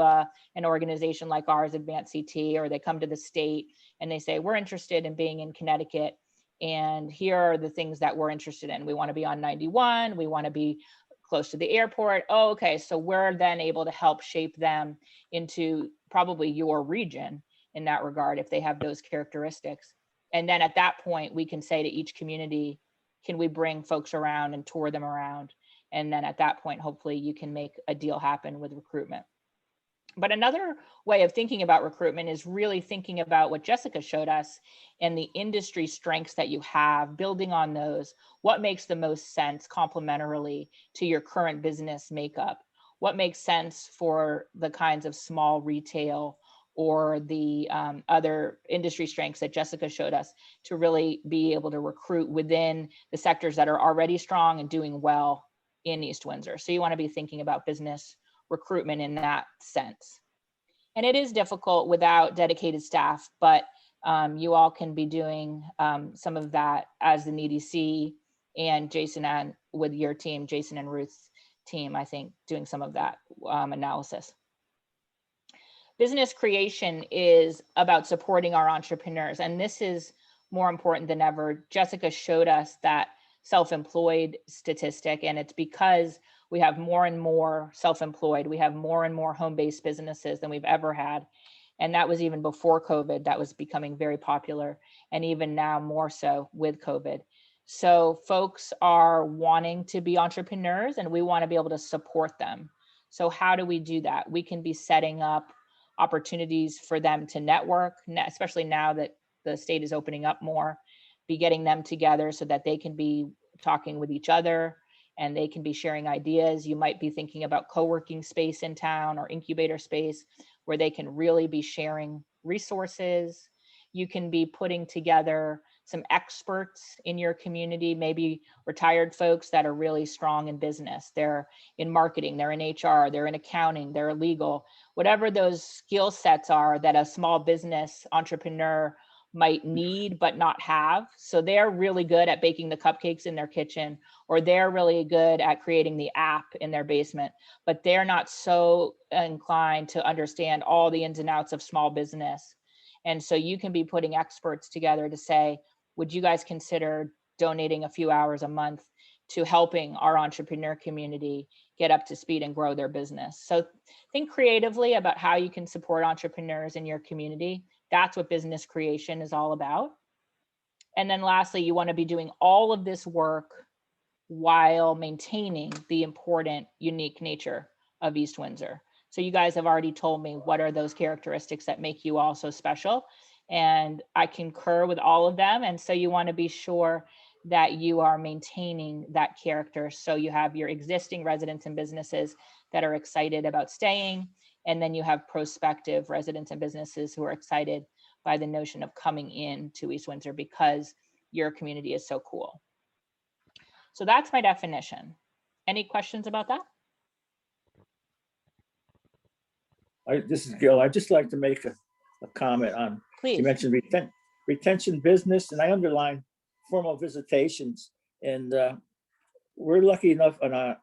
an organization like ours, AdvanceCT, or they come to the state and they say, we're interested in being in Connecticut, and here are the things that we're interested in. We want to be on 91, we want to be close to the airport. Oh, okay, so we're then able to help shape them into probably your region in that regard, if they have those characteristics. And then at that point, we can say to each community, can we bring folks around and tour them around? And then at that point, hopefully you can make a deal happen with recruitment. But another way of thinking about recruitment is really thinking about what Jessica showed us and the industry strengths that you have, building on those. What makes the most sense complementarily to your current business makeup? What makes sense for the kinds of small retail or the other industry strengths that Jessica showed us to really be able to recruit within the sectors that are already strong and doing well in East Windsor. So you want to be thinking about business recruitment in that sense. And it is difficult without dedicated staff, but you all can be doing some of that as the EDC, and Jason and with your team, Jason and Ruth's team, I think, doing some of that analysis. Business creation is about supporting our entrepreneurs, and this is more important than ever. Jessica showed us that self-employed statistic, and it's because we have more and more self-employed. We have more and more home-based businesses than we've ever had. And that was even before COVID, that was becoming very popular, and even now more so with COVID. So folks are wanting to be entrepreneurs, and we want to be able to support them. So how do we do that? We can be setting up opportunities for them to network, especially now that the state is opening up more, be getting them together so that they can be talking with each other and they can be sharing ideas. You might be thinking about co-working space in town or incubator space where they can really be sharing resources. You can be putting together some experts in your community, maybe retired folks that are really strong in business. They're in marketing, they're in HR, they're in accounting, they're legal, whatever those skill sets are that a small business entrepreneur might need but not have. So they're really good at baking the cupcakes in their kitchen, or they're really good at creating the app in their basement, but they're not so inclined to understand all the ins and outs of small business. And so you can be putting experts together to say, would you guys consider donating a few hours a month to helping our entrepreneur community get up to speed and grow their business? So think creatively about how you can support entrepreneurs in your community. That's what business creation is all about. And then lastly, you want to be doing all of this work while maintaining the important, unique nature of East Windsor. So you guys have already told me what are those characteristics that make you all so special. And I concur with all of them. And so you want to be sure that you are maintaining that character. So you have your existing residents and businesses that are excited about staying. And then you have prospective residents and businesses who are excited by the notion of coming in to East Windsor because your community is so cool. So that's my definition. Any questions about that? This is Gil. I'd just like to make a comment on, Please. you mentioned retention business, and I underline formal visitations. And we're lucky enough on our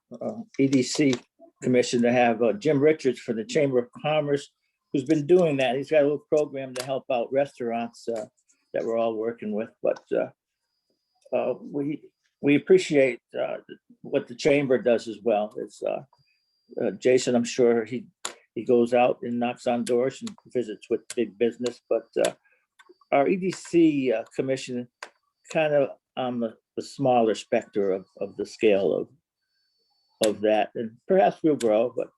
EDC commission to have Jim Richards for the Chamber of Commerce, who's been doing that. He's got a little program to help out restaurants that we're all working with. But we appreciate what the chamber does as well. It's Jason, I'm sure he goes out and knocks on doors and visits with big business, but our EDC commission kind of on the smaller spectrum of the scale of that, and perhaps we'll grow, but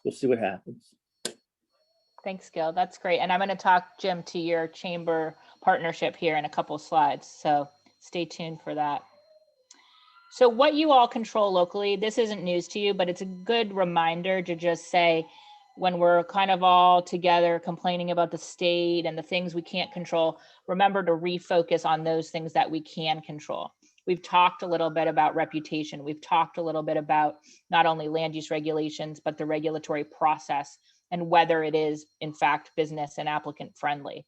we'll see what happens. Thanks, Gil. That's great. And I'm going to talk, Jim, to your chamber partnership here in a couple of slides. So stay tuned for that. So what you all control locally, this isn't news to you, but it's a good reminder to just say, when we're kind of all together complaining about the state and the things we can't control, remember to refocus on those things that we can control. We've talked a little bit about reputation. We've talked a little bit about not only land use regulations, but the regulatory process and whether it is in fact business and applicant friendly.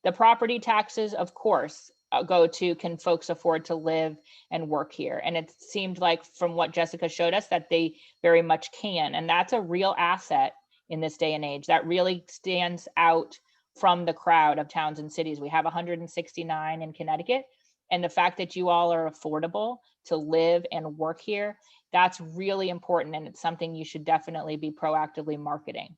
The property taxes, of course, go to, can folks afford to live and work here? And it seemed like from what Jessica showed us that they very much can. And that's a real asset in this day and age. That really stands out from the crowd of towns and cities. We have 169 in Connecticut. And the fact that you all are affordable to live and work here, that's really important. And it's something you should definitely be proactively marketing.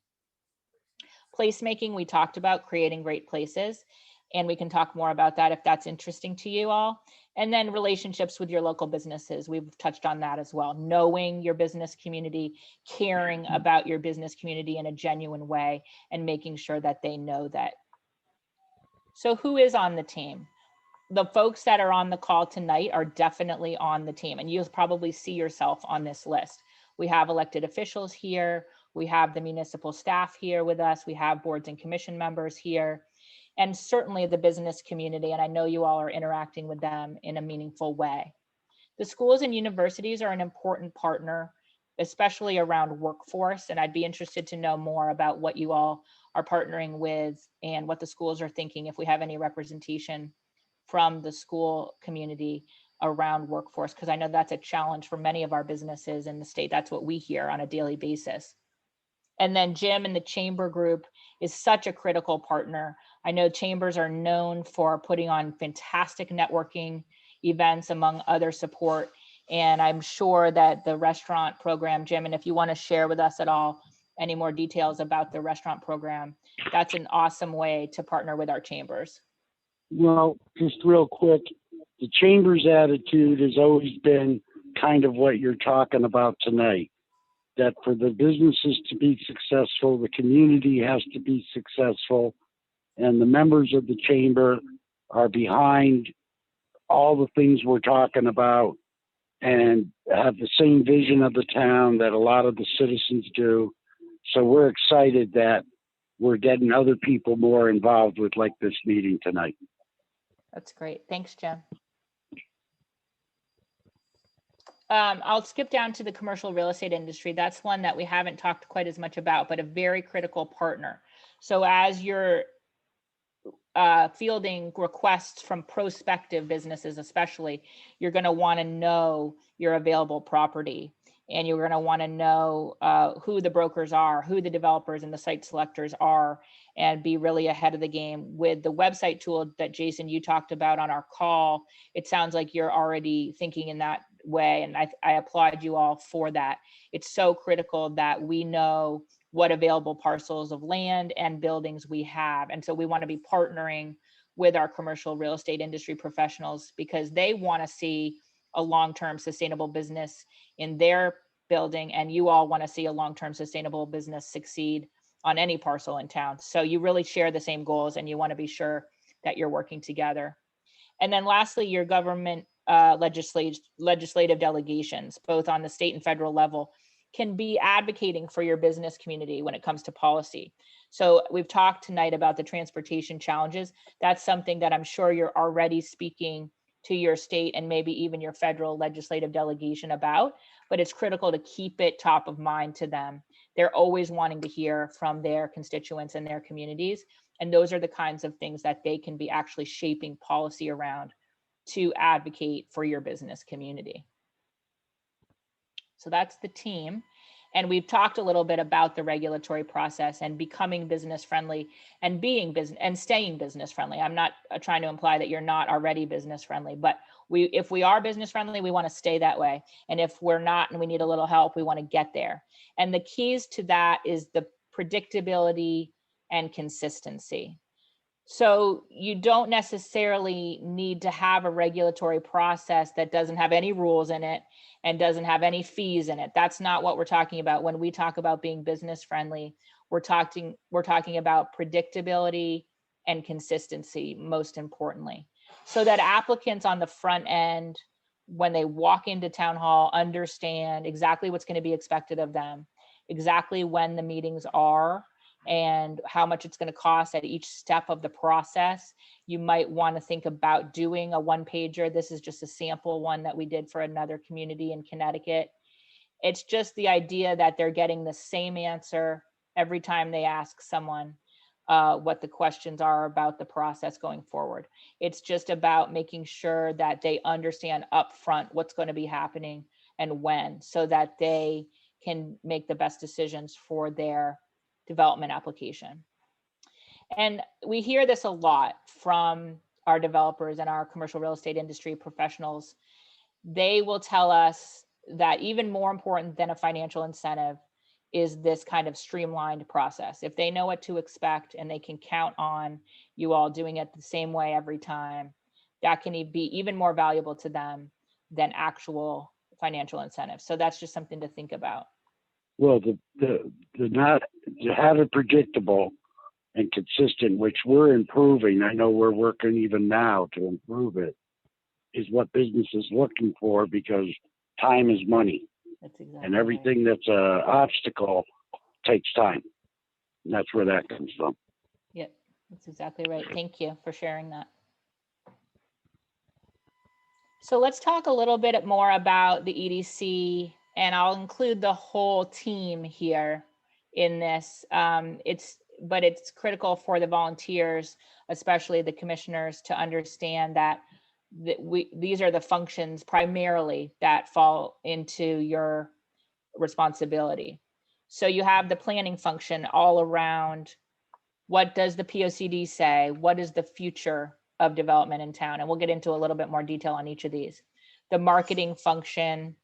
Placemaking, we talked about creating great places, and we can talk more about that if that's interesting to you all. And then relationships with your local businesses. We've touched on that as well. Knowing your business community, caring about your business community in a genuine way, and making sure that they know that. So who is on the team? The folks that are on the call tonight are definitely on the team, and you'll probably see yourself on this list. We have elected officials here. We have the municipal staff here with us. We have boards and commission members here, and certainly the business community. And I know you all are interacting with them in a meaningful way. The schools and universities are an important partner, especially around workforce. And I'd be interested to know more about what you all are partnering with and what the schools are thinking, if we have any representation from the school community around workforce, because I know that's a challenge for many of our businesses in the state. That's what we hear on a daily basis. And then Jim and the Chamber Group is such a critical partner. I know chambers are known for putting on fantastic networking events among other support. And I'm sure that the restaurant program, Jim, and if you want to share with us at all any more details about the restaurant program, that's an awesome way to partner with our chambers. Well, just real quick, the chamber's attitude has always been kind of what you're talking about tonight, that for the businesses to be successful, the community has to be successful, and the members of the chamber are behind all the things we're talking about and have the same vision of the town that a lot of the citizens do. So we're excited that we're getting other people more involved with like this meeting tonight. That's great. Thanks, Jim. I'll skip down to the commercial real estate industry. That's one that we haven't talked quite as much about, but a very critical partner. So as you're fielding requests from prospective businesses, especially, you're going to want to know your available property, and you're going to want to know who the brokers are, who the developers and the site selectors are, and be really ahead of the game. With the website tool that Jason, you talked about on our call, it sounds like you're already thinking in that way, and I applaud you all for that. It's so critical that we know what available parcels of land and buildings we have. And so we want to be partnering with our commercial real estate industry professionals, because they want to see a long-term sustainable business in their building, and you all want to see a long-term sustainable business succeed on any parcel in town. So you really share the same goals, and you want to be sure that you're working together. And then lastly, your government legislative delegations, both on the state and federal level, can be advocating for your business community when it comes to policy. So we've talked tonight about the transportation challenges. That's something that I'm sure you're already speaking to your state and maybe even your federal legislative delegation about, but it's critical to keep it top of mind to them. They're always wanting to hear from their constituents and their communities. And those are the kinds of things that they can be actually shaping policy around to advocate for your business community. So that's the team. And we've talked a little bit about the regulatory process and becoming business friendly and being business and staying business friendly. I'm not trying to imply that you're not already business friendly, but if we are business friendly, we want to stay that way. And if we're not and we need a little help, we want to get there. And the keys to that is the predictability and consistency. So you don't necessarily need to have a regulatory process that doesn't have any rules in it and doesn't have any fees in it. That's not what we're talking about. When we talk about being business friendly, we're talking about predictability and consistency, most importantly, so that applicants on the front end, when they walk into town hall, understand exactly what's going to be expected of them, exactly when the meetings are, and how much it's going to cost at each step of the process. You might want to think about doing a one-pager. This is just a sample one that we did for another community in Connecticut. It's just the idea that they're getting the same answer every time they ask someone what the questions are about the process going forward. It's just about making sure that they understand upfront what's going to be happening and when, so that they can make the best decisions for their development application. And we hear this a lot from our developers and our commercial real estate industry professionals. They will tell us that even more important than a financial incentive is this kind of streamlined process. If they know what to expect and they can count on you all doing it the same way every time, that can be even more valuable to them than actual financial incentives. So that's just something to think about. Well, to have it predictable and consistent, which we're improving. I know we're working even now to improve it, is what business is looking for, because time is money. That's exactly And everything that's an obstacle takes time. And that's where that comes from. Yep, that's exactly right. Thank you for sharing that. So let's talk a little bit more about the EDC, and I'll include the whole team here in this. But it's critical for the volunteers, especially the commissioners, to understand that these are the functions primarily that fall into your responsibility. So you have the planning function all around, what does the POCD say? What is the future of development in town? And we'll get into a little bit more detail on each of these. The marketing function,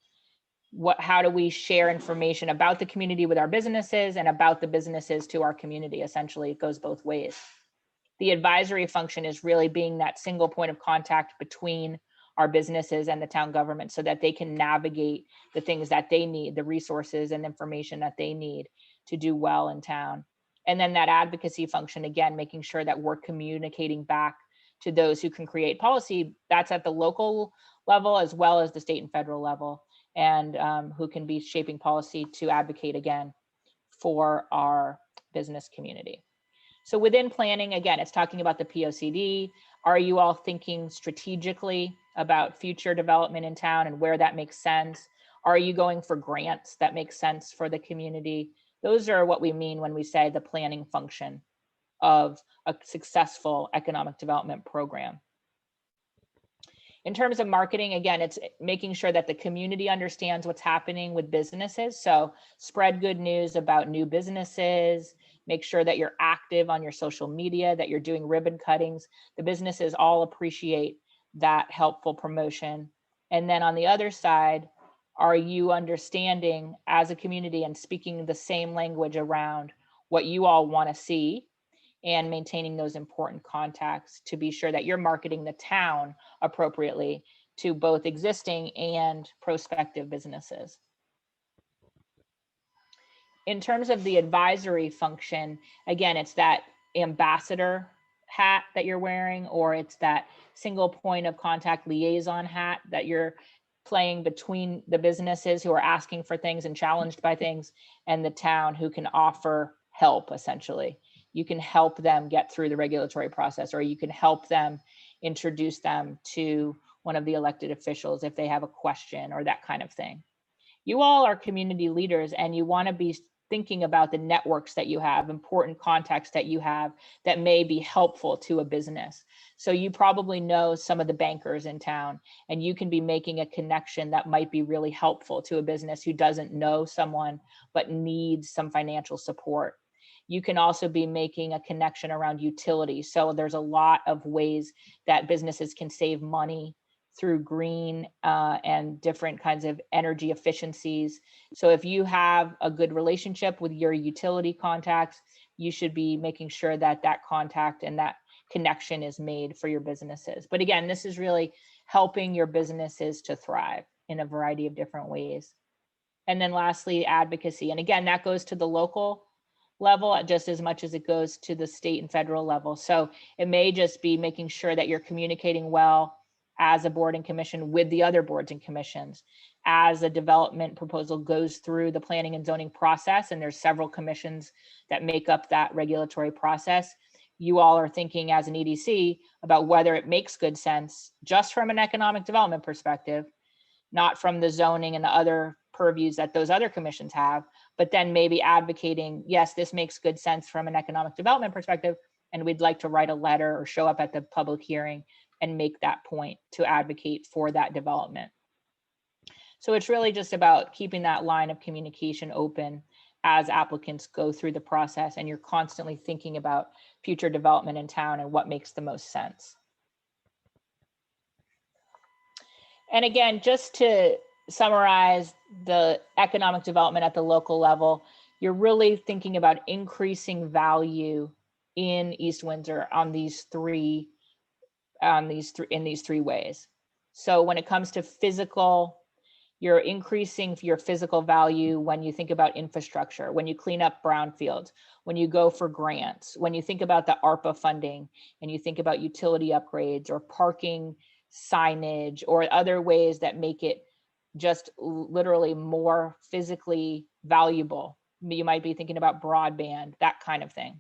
how do we share information about the community with our businesses and about the businesses to our community? Essentially, it goes both ways. The advisory function is really being that single point of contact between our businesses and the town government, so that they can navigate the things that they need, the resources and information that they need to do well in town. And then that advocacy function, again, making sure that we're communicating back to those who can create policy. That's at the local level as well as the state and federal level, and who can be shaping policy to advocate again for our business community. So within planning, again, it's talking about the POCD. Are you all thinking strategically about future development in town and where that makes sense? Are you going for grants that make sense for the community? Those are what we mean when we say the planning function of a successful economic development program. In terms of marketing, again, it's making sure that the community understands what's happening with businesses. So spread good news about new businesses, make sure that you're active on your social media, that you're doing ribbon cuttings. The businesses all appreciate that helpful promotion. And then on the other side, are you understanding as a community and speaking the same language around what you all want to see, and maintaining those important contacts to be sure that you're marketing the town appropriately to both existing and prospective businesses. In terms of the advisory function, again, it's that ambassador hat that you're wearing, or it's that single point of contact liaison hat that you're playing between the businesses who are asking for things and challenged by things and the town who can offer help, essentially. You can help them get through the regulatory process, or you can help them introduce them to one of the elected officials if they have a question or that kind of thing. You all are community leaders, and you want to be thinking about the networks that you have, important contacts that you have that may be helpful to a business. So you probably know some of the bankers in town, and you can be making a connection that might be really helpful to a business who doesn't know someone but needs some financial support. You can also be making a connection around utilities. So there's a lot of ways that businesses can save money through green and different kinds of energy efficiencies. So if you have a good relationship with your utility contacts, you should be making sure that that contact and that connection is made for your businesses. But again, this is really helping your businesses to thrive in a variety of different ways. And then lastly, advocacy. And again, that goes to the local level just as much as it goes to the state and federal level. So it may just be making sure that you're communicating well as a board and commission with the other boards and commissions. As a development proposal goes through the planning and zoning process, and there's several commissions that make up that regulatory process, you all are thinking as an EDC about whether it makes good sense just from an economic development perspective, not from the zoning and the other purviews that those other commissions have, but then maybe advocating, yes, this makes good sense from an economic development perspective, and we'd like to write a letter or show up at the public hearing and make that point to advocate for that development. So it's really just about keeping that line of communication open as applicants go through the process, and you're constantly thinking about future development in town and what makes the most sense. And again, just to summarize the economic development at the local level, you're really thinking about increasing value in East Windsor on these three ways. So when it comes to physical, you're increasing your physical value when you think about infrastructure, when you clean up brownfields, when you go for grants, when you think about the ARPA funding and you think about utility upgrades or parking signage or other ways that make it just literally more physically valuable. You might be thinking about broadband, that kind of thing.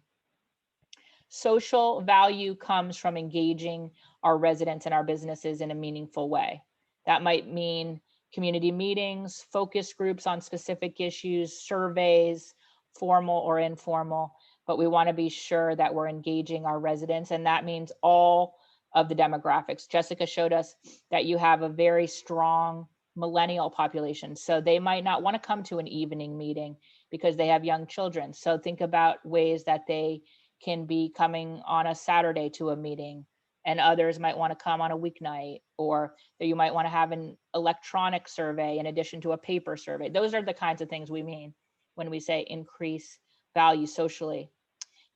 Social value comes from engaging our residents and our businesses in a meaningful way. That might mean community meetings, focus groups on specific issues, surveys, formal or informal, but we want to be sure that we're engaging our residents, and that means all of the demographics. Jessica showed us that you have a very strong millennial population, so they might not want to come to an evening meeting because they have young children. So think about ways that they can be coming on a Saturday to a meeting, and others might want to come on a weeknight, or that you might want to have an electronic survey in addition to a paper survey. Those are the kinds of things we mean when we say increase value socially.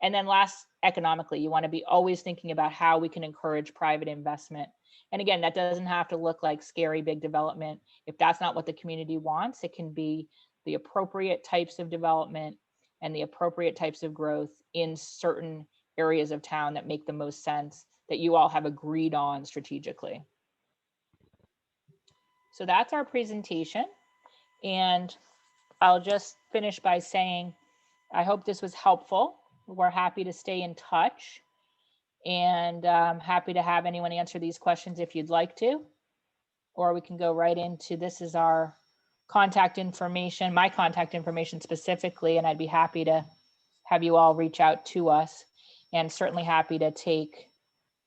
And then last, economically, you want to be always thinking about how we can encourage private investment. And again, that doesn't have to look like scary big development. If that's not what the community wants, it can be the appropriate types of development and the appropriate types of growth in certain areas of town that make the most sense, that you all have agreed on strategically. So that's our presentation. And I'll just finish by saying, I hope this was helpful. We're happy to stay in touch, and happy to have anyone answer these questions if you'd like to, or we can go right into, this is our contact information, my contact information specifically, and I'd be happy to have you all reach out to us, and certainly happy to take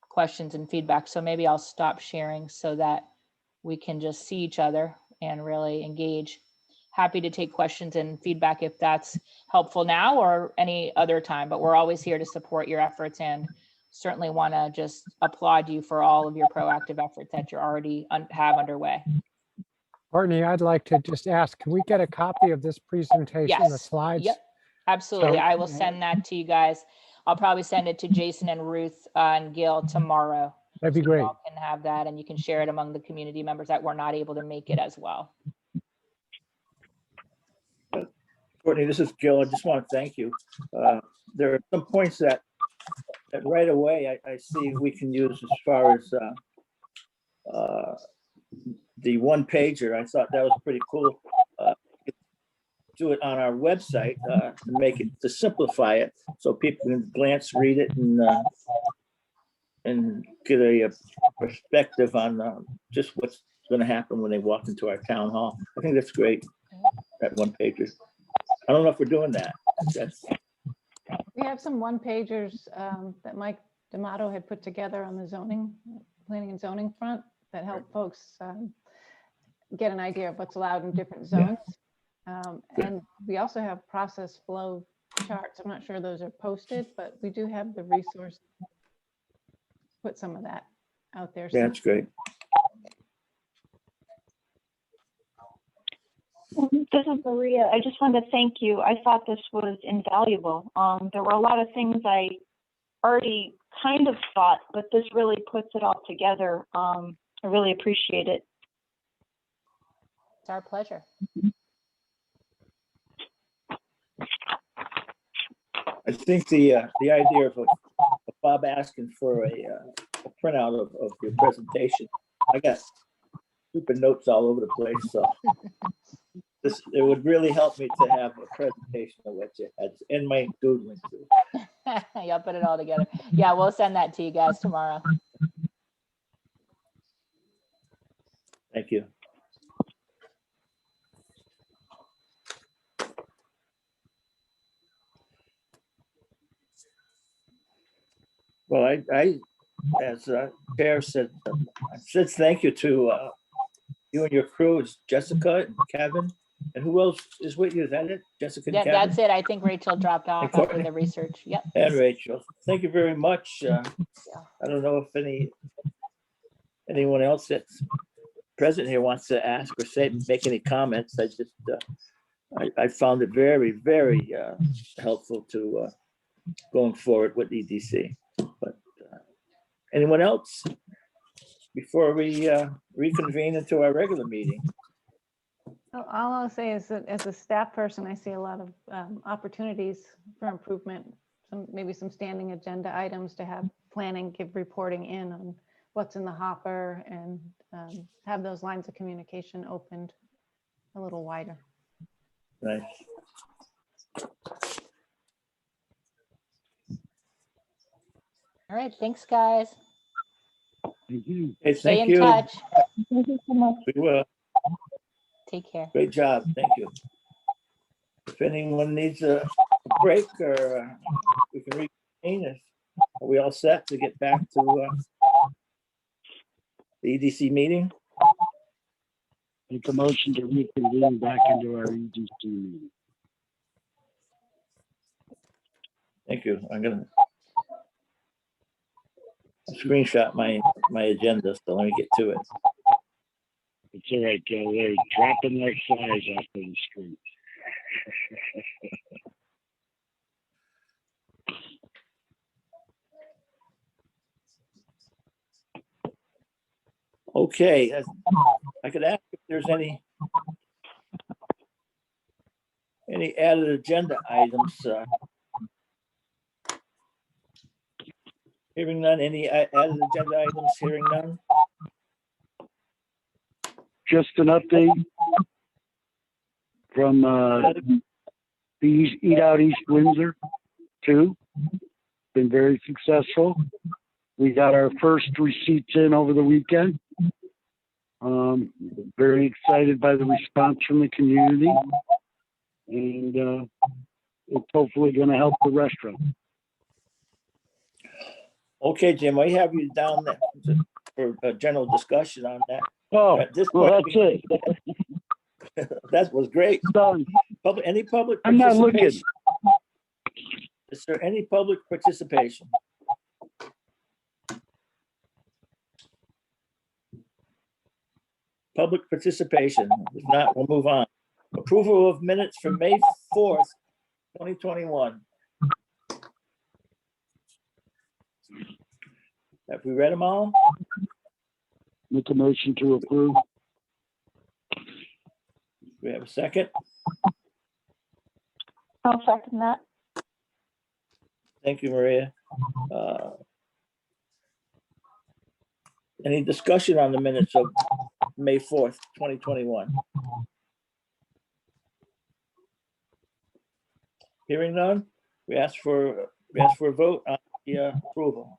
questions and feedback. So maybe I'll stop sharing so that we can just see each other and really engage. Happy to take questions and feedback if that's helpful now or any other time, but we're always here to support your efforts, and certainly want to just applaud you for all of your proactive efforts that you already have underway. Courtney, I'd like to just ask, can we get a copy of this presentation, the Yes. slides? Yep, absolutely. So- I will send that to you guys. I'll probably send it to Jason and Ruth and Gil tomorrow. That'd be So you great. all can have that, and you can share it among the community members that were not able to make it as well. Courtney, this is Gil. I just want to thank you. There are some points that right away I see we can use as far as the one pager. I thought that was pretty cool. Do it on our website to make it, to simplify it so people can glance, read it, and get a perspective on just what's going to happen when they walk into our town hall. I think that's great, that one pager. I don't know if we're doing that. We have some one-pagers that Mike D'Amato had put together on the planning and zoning front that help folks get an idea of what's allowed in different zones. And we also have process flow charts. I'm not sure those are posted, but we do have the resource. Put some of that out there. Yeah, that's great. This is Maria. I just wanted to thank you. I thought this was invaluable. There were a lot of things I already kind of thought, but this really puts it all together. I really appreciate it. It's our pleasure. I think the idea of Bob asking for a printout of your presentation, I got stupid notes all over the place, so it would really help me to have a presentation of what you had in my doodling too. Y'all put it all together. Yeah, we'll send that to you guys tomorrow. Thank you. Well, I as Chair said thank you to you and your crew. It's Jessica and Kevin. And who else is with you? Is that it? Jessica and Yeah, Kevin? that's it. I think Rachel dropped off after Courtney. the research. Yep. And Rachel. Thank you very much. I don't know if anyone else that's present here wants to ask or make any comments. I just I found it very, very helpful to going forward with EDC. But anyone else before we reconvene into our regular meeting? All I'll say is that as a staff person, I see a lot of opportunities for improvement. Maybe some standing agenda items to have planning, give reporting in on what's in the hopper, and have those lines of communication opened a little wider. Nice. All right. Thanks, guys. Thank you. Hey, Stay thank in you. touch. Thank you so much. We will. Take care. Great job. Thank you. If anyone needs a break or we can reconvene, are we all set to get back to the EDC meeting? Make a motion to reconvene back into our EDC meeting. Thank you. I'm gonna screenshot my agenda, so let me get to it. It's all right, Joe. They're dropping like flies off the screen. Okay, I could ask if there's any added agenda items. Hearing none, any added agenda items? Hearing none? Just an update from the Eat Out East Windsor 2. Been very successful. We got our first receipts in over the weekend. Very excited by the response from the community, and it's hopefully going to help the restaurant. Okay, Jim, I have you down there for a general discussion on that. Oh, At this well, point, that's it. That was great. Done. Any public I'm not looking. participation? Is there any public participation? Public participation. If not, we'll move on. Approval of minutes from May 4th, 2021. Have we read them all? Make a motion to approve. We have a second. I'll second that. Thank you, Maria. Any discussion on the minutes of May 4th, 2021? Hearing none, we ask for a vote on the approval.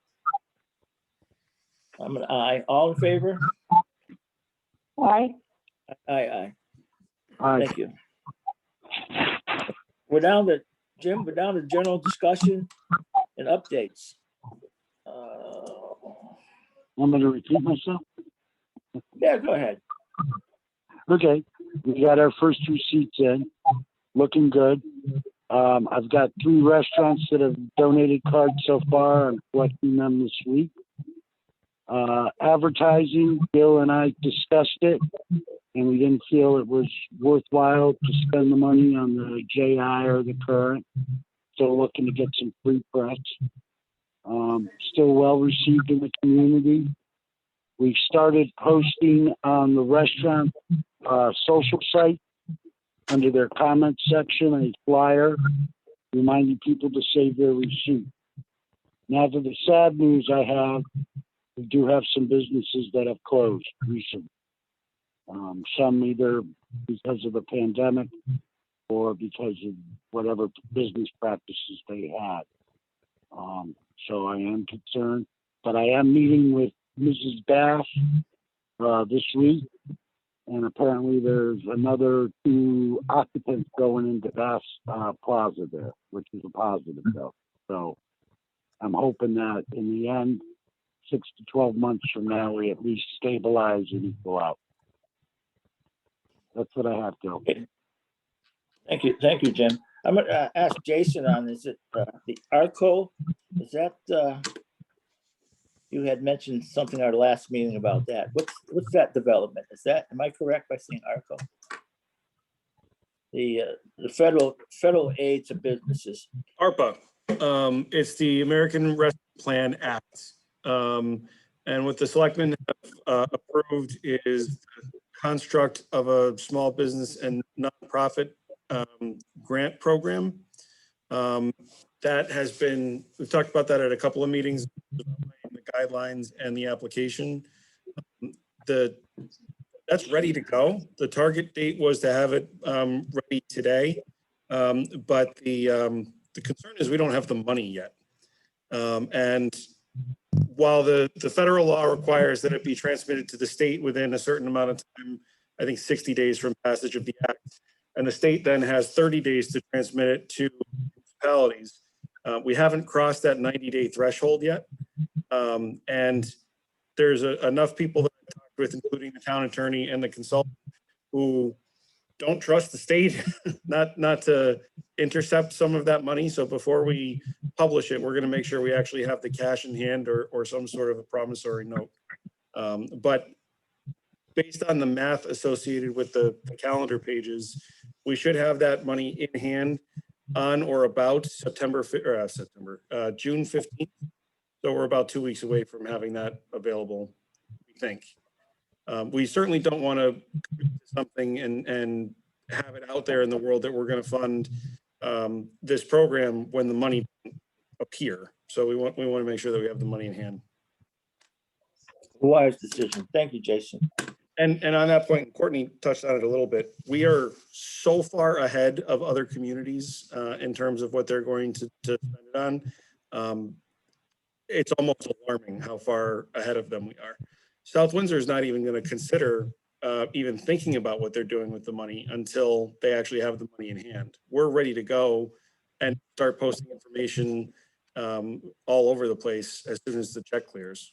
I'm an aye. All in favor? Aye. Aye. Aye. Thank you. We're down to, Jim, we're down to general discussion and updates. I'm going to repeat myself. Yeah, go ahead. Okay, we got our first receipts in, looking good. I've got 3 restaurants that have donated cards so far. I'm collecting them this week. Advertising, Bill and I discussed it, and we didn't feel it was worthwhile to spend the money on the JI or the Current. So looking to get some free press. Still well received in the community. We started posting on the restaurant social site under their comments section a flyer reminding people to save their receipt. Now to the sad news I have, we do have some businesses that have closed recently. Some either because of the pandemic or because of whatever business practices they had. So I am concerned, but I am meeting with Mrs. Bass this week, and apparently there's another 2 occupants going into Bass Plaza there, which is a positive though. So I'm hoping that in the end, 6 to 12 months from now, we at least stabilize and equal out. That's what I have to. Okay. Thank you, Jim. I'm gonna ask Jason on, is it the ARCO? Is that, you had mentioned something at our last meeting about that. What's that development? Is that, am I correct by saying ARCO? The federal aid to businesses. ARPA, it's the American Rescue Plan Act. And what the selectmen have approved is the construct of a small business and nonprofit grant program. That has been, we've talked about that at a couple of meetings, the guidelines and the application. That's ready to go. The target date was to have it ready today. But the concern is we don't have the money yet. And while the federal law requires that it be transmitted to the state within a certain amount of time, I think 60 days from passage of the act, and the state then has 30 days to transmit it to municipalities. We haven't crossed that 90-day threshold yet. And there's enough people that I've talked with, including the town attorney and the consultant, who don't trust the state not to intercept some of that money. So before we publish it, we're going to make sure we actually have the cash in hand or some sort of a promissory note. But based on the math associated with the calendar pages, we should have that money in hand on or about June 15th. So we're about 2 weeks away from having that available, we think. We certainly don't want to commit to something and have it out there in the world that we're going to fund this program when the money doesn't appear. So we want to make sure that we have the money in hand. Wise decision. Thank you, Jason. And on that point, Courtney touched on it a little bit. We are so far ahead of other communities in terms of what they're going to spend it on. It's almost alarming how far ahead of them we are. South Windsor is not even going to consider even thinking about what they're doing with the money until they actually have the money in hand. We're ready to go and start posting information all over the place as soon as the check clears.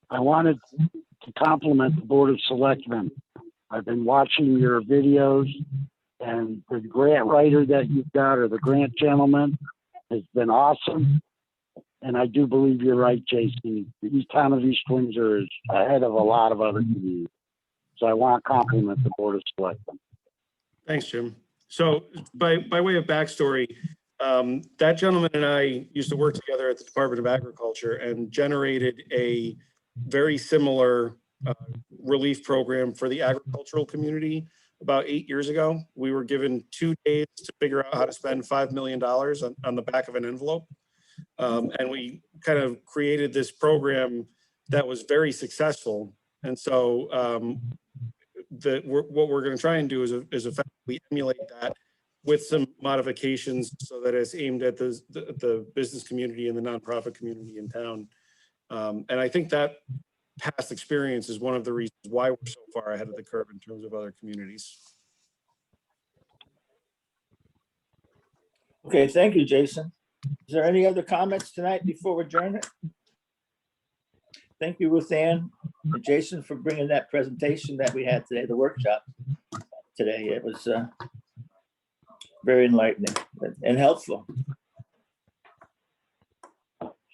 I wanted to compliment the Board of Selectmen. I've been watching your videos, and the grant writer that you've got, or the grant gentleman, has been awesome. And I do believe you're right, Jason. The town of East Windsor is ahead of a lot of other communities. So I want to compliment the Board of Selectmen. Thanks, Jim. So by way of backstory, that gentleman and I used to work together at the Department of Agriculture and generated a very similar relief program for the agricultural community about 8 years ago. We were given 2 days to figure out how to spend $5 million on the back of an envelope. And we kind of created this program that was very successful. And so what we're going to try and do is effectively emulate that with some modifications so that it's aimed at the business community and the nonprofit community in town. And I think that past experience is one of the reasons why we're so far ahead of the curve in terms of other communities. Okay, thank you, Jason. Is there any other comments tonight before we adjourn it? Thank you, Ruth Ann and Jason, for bringing that presentation that we had today, the workshop today. It was very enlightening and helpful.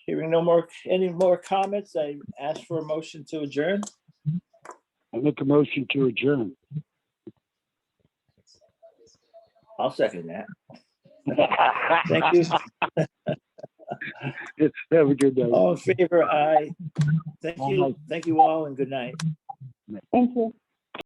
Hearing any more comments, I ask for a motion to adjourn. I make a motion to adjourn. I'll second that. Thank you. Have a good day. All in favor, aye. Thank you all, and good night. Thank you.